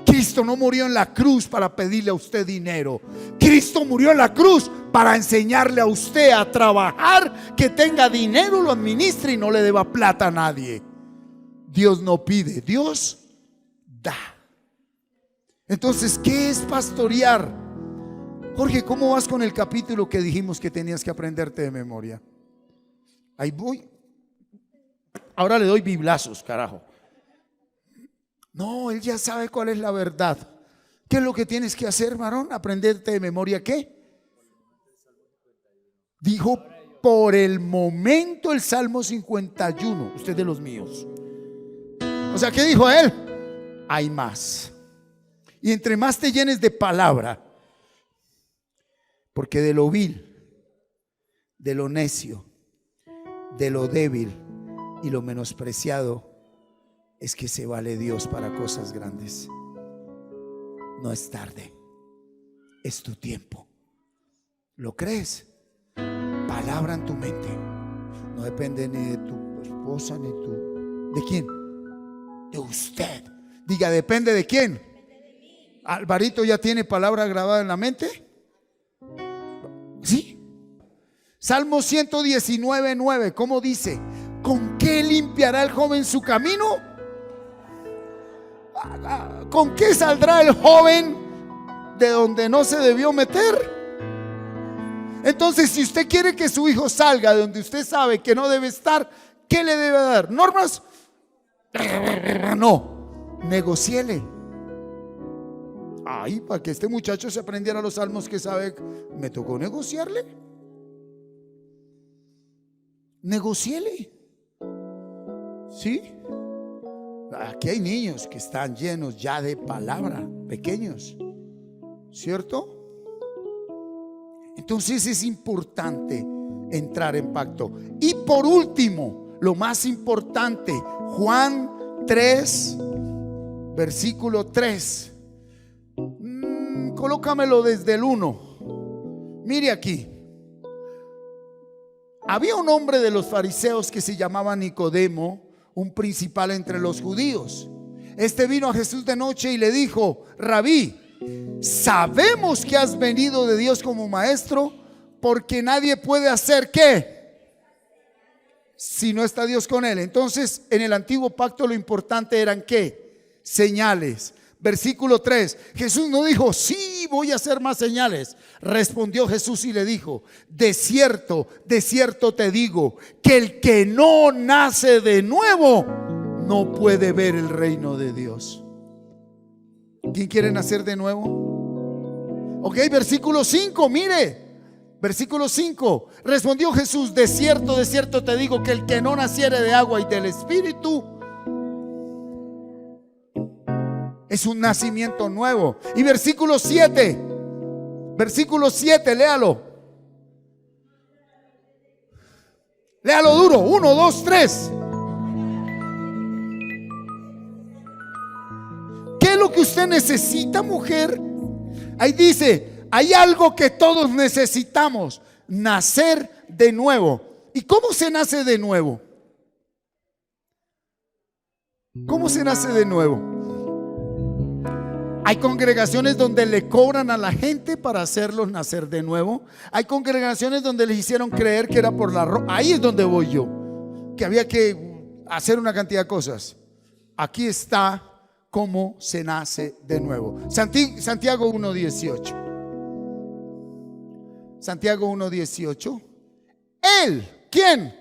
Cristo no murió en la cruz para pedirle a usted dinero. Cristo murió en la cruz para enseñarle a usted a trabajar, que tenga dinero, lo administre y no le deba plata a nadie. Dios no pide, Dios da. Entonces, ¿qué es pastorear? Jorge, ¿cómo vas con el capítulo que dijimos que tenías que aprenderte de memoria? Ahí voy. Ahora le doy biblazos, carajo. No, él ya sabe cuál es la verdad. ¿Qué es lo que tienes que hacer, varón? ¿Aprenderte de memoria qué? Dijo por el momento el Salmo 51. Usted de los míos. O sea, ¿qué dijo él? Hay más. Y entre más te llenes de palabra, porque de lo vil, de lo necio, de lo débil y lo menospreciado es que se vale Dios para cosas grandes. No es tarde, es tu tiempo. ¿Lo crees? Palabra en tu mente. No depende ni de tu esposa ni tu... ¿De quién? De usted. Diga, ¿depende de quién? ¿Alvarito ya tiene palabra grabada en la mente? ¿Sí? Salmo 119:9, ¿cómo dice? ¿Con qué limpiará el joven su camino? ¿Con qué saldrá el joven de donde no se debió meter? Entonces, si usted quiere que su hijo salga de donde usted sabe que no debe estar, ¿qué le debe dar? ¿Normas? No, negociele. Ay, para que este muchacho se aprendiera los salmos que sabe, me tocó negociarle. Negociele. ¿Sí? Aquí hay niños que están llenos ya de palabra, pequeños, ¿cierto? Entonces es importante entrar en pacto. Y por último, lo más importante, Juan 3, versículo 3. Colócamelo desde el 1. Mire aquí. Había un hombre de los fariseos que se llamaba Nicodemo, un principal entre los judíos. Este vino a Jesús de noche y le dijo: Rabí, sabemos que has venido de Dios como maestro, porque nadie puede hacer ¿qué? Si no está Dios con él. Entonces, en el antiguo pacto lo importante eran ¿qué? Señales. Versículo 3. Jesús no dijo: sí, voy a hacer más señales. Respondió Jesús y le dijo: de cierto te digo, que el que no nace de nuevo no puede ver el reino de Dios. ¿Quién quiere nacer de nuevo? Ok, versículo 5, mire. Versículo 5. Respondió Jesús: de cierto te digo, que el que no naciere de agua y del Espíritu es un nacimiento nuevo. Y versículo 7. Versículo 7, léalo. Léalo duro. 1, 2, 3. ¿Qué es lo que usted necesita, mujer? Ahí dice: hay algo que todos necesitamos: nacer de nuevo. ¿Y cómo se nace de nuevo? ¿Cómo se nace de nuevo? Hay congregaciones donde le cobran a la gente para hacerlos nacer de nuevo. Hay congregaciones donde les hicieron creer que era por la ropa. Ahí es donde voy yo, que había que hacer una cantidad de cosas. Aquí está cómo se nace de nuevo. Santiago 1:18. Santiago 1:18. Él, ¿quién?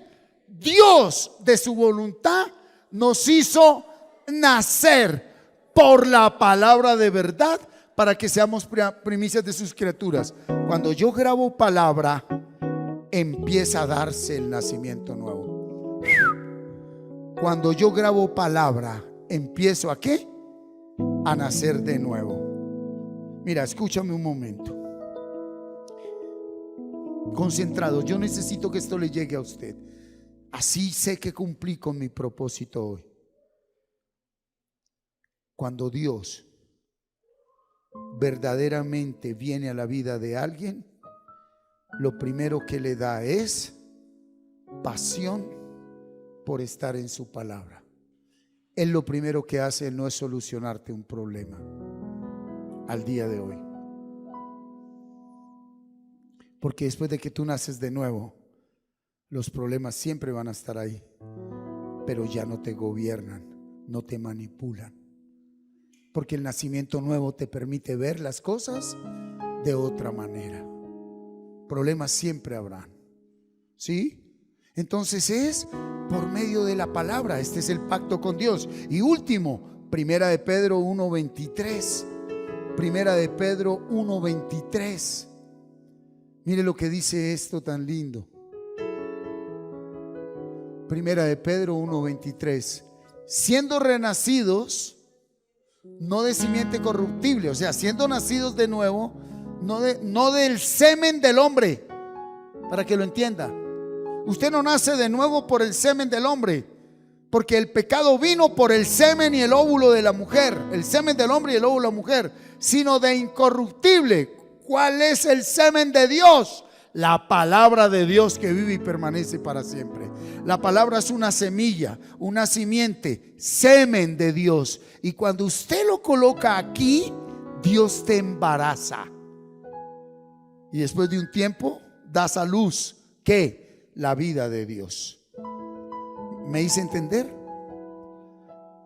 Dios de su voluntad nos hizo nacer por la palabra de verdad, para que seamos primicias de sus criaturas. Cuando yo grabo palabra, empieza a darse el nacimiento nuevo. Cuando yo grabo palabra, empiezo ¿a qué? A nacer de nuevo. Mira, escúchame un momento. Concentrado, yo necesito que esto le llegue a usted. Así sé que cumplí con mi propósito hoy. Cuando Dios verdaderamente viene a la vida de alguien, lo primero que le da es pasión por estar en su palabra. Él lo primero que hace no es solucionarte un problema al día de hoy, porque después de que tú naces de nuevo, los problemas siempre van a estar ahí, pero ya no te gobiernan, no te manipulan, porque el nacimiento nuevo te permite ver las cosas de otra manera. Problemas siempre habrán, ¿sí? Entonces es por medio de la palabra. Este es el pacto con Dios. Y último, Primera de Pedro 1:23. Primera de Pedro 1:23. Mire lo que dice esto tan lindo. Primera de Pedro 1:23. Siendo renacidos, no de simiente corruptible, o sea, siendo nacidos de nuevo, no del semen del hombre, para que lo entienda. Usted no nace de nuevo por el semen del hombre, porque el pecado vino por el semen y el óvulo de la mujer, el semen del hombre y el óvulo de la mujer, sino de incorruptible. ¿Cuál es el semen de Dios? La palabra de Dios que vive y permanece para siempre. La palabra es una semilla, una simiente, semen de Dios. Y cuando usted lo coloca aquí, Dios te embaraza. Y después de un tiempo das a luz, ¿qué? La vida de Dios. ¿Me hice entender?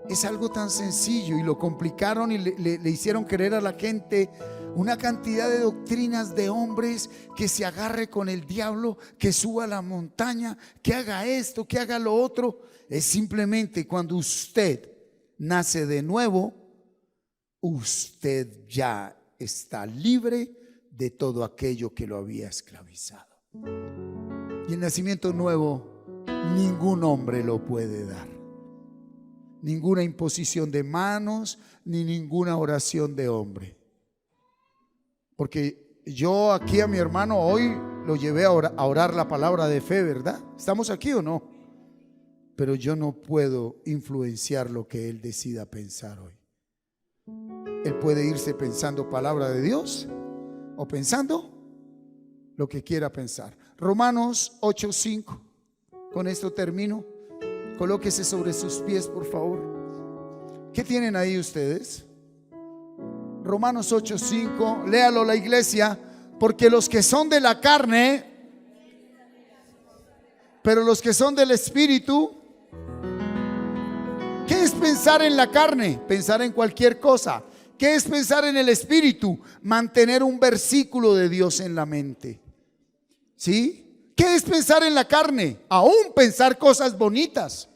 Es algo tan sencillo y lo complicaron y le hicieron creer a la gente una cantidad de doctrinas de hombres, que se agarre con el diablo, que suba a la montaña, que haga esto, que haga lo otro. Es simplemente cuando usted nace de nuevo, usted ya está libre de todo aquello que lo había esclavizado. Y el nacimiento nuevo ningún hombre lo puede dar. Ninguna imposición de manos, ni ninguna oración de hombre. Porque yo aquí a mi hermano hoy lo llevé a orar la palabra de fe, ¿verdad? ¿Estamos aquí o no? Pero yo no puedo influenciar lo que él decida pensar hoy. Él puede irse pensando palabra de Dios o pensando lo que quiera pensar. Romanos 8:5. Con esto termino. Colóquese sobre sus pies, por favor. ¿Qué tienen ahí ustedes? Romanos 8:5. Léalo la iglesia. Porque los que son de la carne, pero los que son del Espíritu. ¿Qué es pensar en la carne? Pensar en cualquier cosa. ¿Qué es pensar en el Espíritu? Mantener un versículo de Dios en la mente. ¿Sí? ¿Qué es pensar en la carne? Aún pensar cosas bonitas.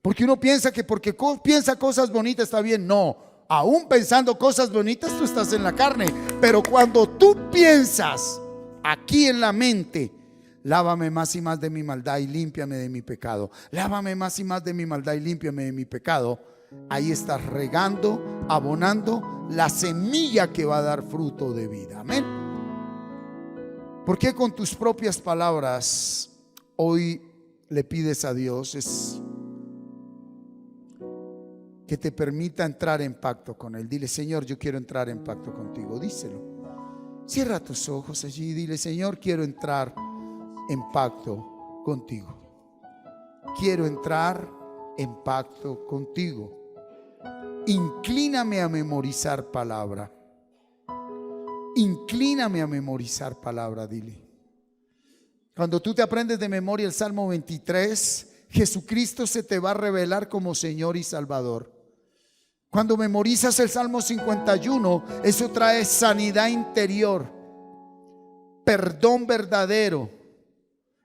Porque uno piensa que porque piensa cosas bonitas está bien. No, aún pensando cosas bonitas tú estás en la carne. Pero cuando tú piensas aquí en la mente, lávame más y más de mi maldad y límpiame de mi pecado. Lávame más y más de mi maldad y límpiame de mi pecado. Ahí estás regando, abonando la semilla que va a dar fruto de vida. Amén. ¿Por qué con tus propias palabras hoy le pides a Dios es que te permita entrar en pacto con Él? Dile: Señor, yo quiero entrar en pacto contigo. Díselo. Cierra tus ojos allí y dile: Señor, quiero entrar en pacto contigo. Quiero entrar en pacto contigo. Inclíname a memorizar palabra. Inclíname a memorizar palabra, dile. Cuando tú te aprendes de memoria el Salmo 23, Jesucristo se te va a revelar como Señor y Salvador. Cuando memorizas el Salmo 51, eso trae sanidad interior, perdón verdadero,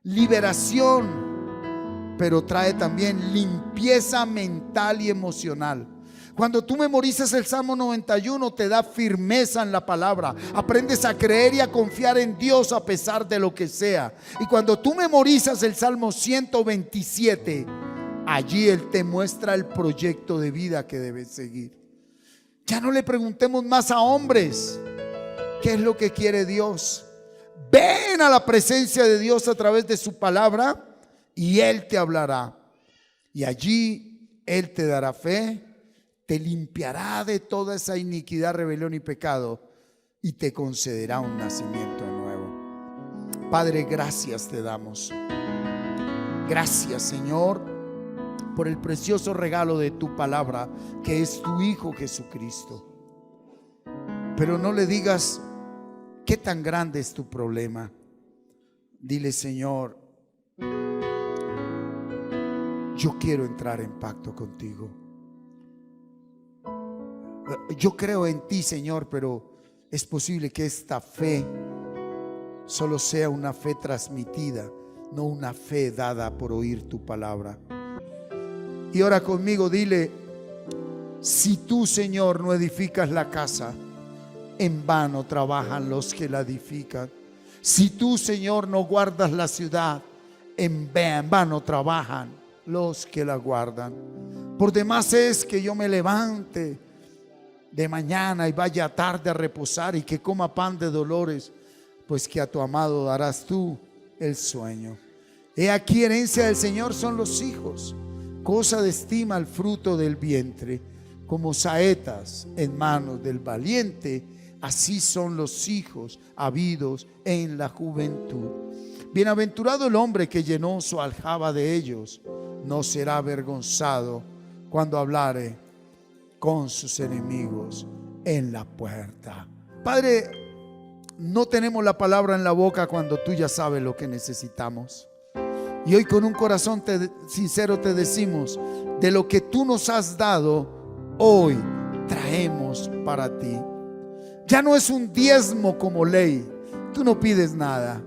liberación, pero trae también limpieza mental y emocional. Cuando tú memorizas el Salmo 91, te da firmeza en la palabra. Aprendes a creer y a confiar en Dios a pesar de lo que sea. Y cuando tú memorizas el Salmo 127, allí Él te muestra el proyecto de vida que debes seguir. Ya no le preguntemos más a hombres. ¿Qué es lo que quiere Dios? Ven a la presencia de Dios a través de su palabra y Él te hablará. Y allí Él te dará fe, te limpiará de toda esa iniquidad, rebelión y pecado y te concederá un nacimiento nuevo. Padre, gracias te damos. Gracias, Señor, por el precioso regalo de tu palabra, que es tu Hijo Jesucristo. Pero no le digas qué tan grande es tu problema. Dile: Señor, yo quiero entrar en pacto contigo. Yo creo en ti, Señor, pero es posible que esta fe solo sea una fe transmitida, no una fe dada por oír tu palabra. Y ora conmigo, dile: si tú, Señor, no edificas la casa, en vano trabajan los que la edifican. Si tú, Señor, no guardas la ciudad, en vano trabajan los que la guardan. Por demás es que yo me levante de mañana y vaya tarde a reposar y que coma pan de dolores, pues que a tu amado darás tú el sueño. He aquí, herencia del Señor son los hijos, cosa de estima el fruto del vientre. Como saetas en manos del valiente, así son los hijos habidos en la juventud. Bienaventurado el hombre que llenó su aljaba de ellos, no será avergonzado cuando hablare con sus enemigos en la puerta. Padre, no tenemos la palabra en la boca cuando tú ya sabes lo que necesitamos. Y hoy con un corazón sincero te decimos: de lo que tú nos has dado, hoy traemos para ti. Ya no es un diezmo como ley, tú no pides nada.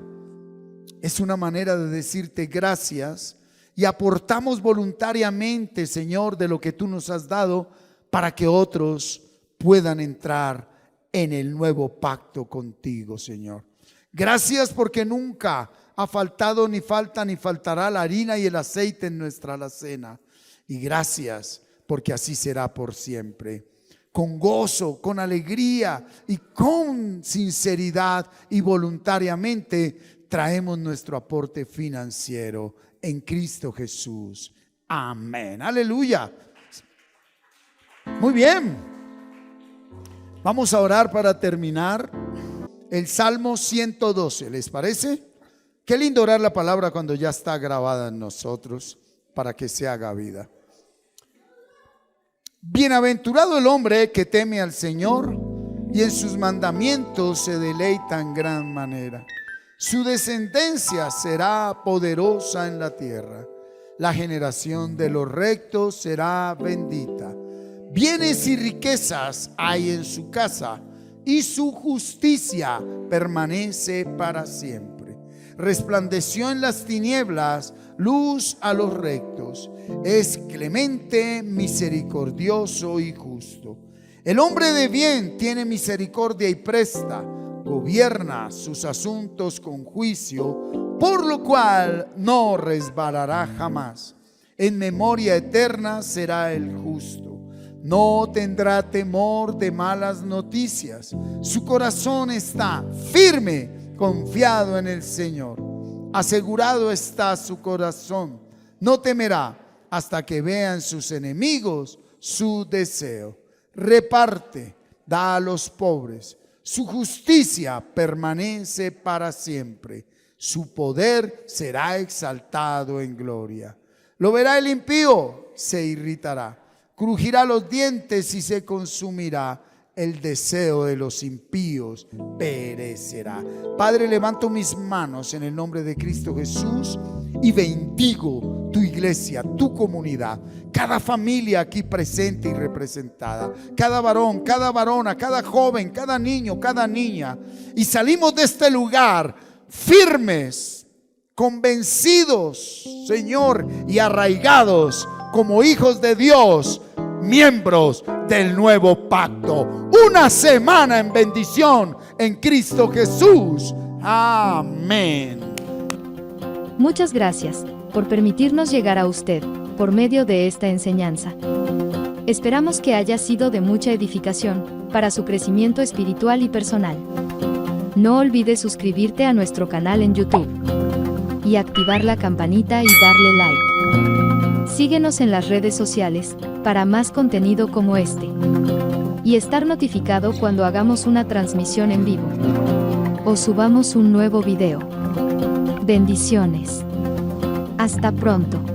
Es una manera de decirte gracias y aportamos voluntariamente, Señor, de lo que tú nos has dado para que otros puedan entrar en el nuevo pacto contigo, Señor. Gracias porque nunca ha faltado, ni falta, ni faltará la harina y el aceite en nuestra alacena. Y gracias porque así será por siempre. Con gozo, con alegría y con sinceridad y voluntariamente traemos nuestro aporte financiero en Cristo Jesús. Amén. Aleluya. Muy bien. Vamos a orar para terminar. El Salmo 112, ¿les parece? Qué lindo orar la palabra cuando ya está grabada en nosotros para que se haga vida. Bienaventurado el hombre que teme al Señor y en sus mandamientos se deleita en gran manera. Su descendencia será poderosa en la tierra. La generación de los rectos será bendita. Bienes y riquezas hay en su casa y su justicia permanece para siempre. Resplandeció en las tinieblas luz a los rectos. Es clemente, misericordioso y justo. El hombre de bien tiene misericordia y presta. Gobierna sus asuntos con juicio, por lo cual no resbalará jamás. En memoria eterna será el justo. No tendrá temor de malas noticias. Su corazón está firme, confiado en el Señor. Asegurado está su corazón. No temerá hasta que vean sus enemigos su deseo. Reparte, da a los pobres. Su justicia permanece para siempre. Su poder será exaltado en gloria. Lo verá el impío, se irritará. Crujirá los dientes y se consumirá. El deseo de los impíos perecerá. Padre, levanto mis manos en el nombre de Cristo Jesús y bendigo tu iglesia, tu comunidad, cada familia aquí presente y representada, cada varón, cada varona, cada joven, cada niño, cada niña. Y salimos de este lugar firmes, convencidos, Señor, y arraigados como hijos de Dios, miembros del nuevo pacto. Una semana en bendición en Cristo Jesús. Amén. Muchas gracias por permitirnos llegar a usted por medio de esta enseñanza. Esperamos que haya sido de mucha edificación para su crecimiento espiritual y personal. No olvides suscribirte a nuestro canal en YouTube y activar la campanita y darle like. Síguenos en las redes sociales para más contenido como este y estar notificado cuando hagamos una transmisión en vivo o subamos un nuevo video. Bendiciones. Hasta pronto.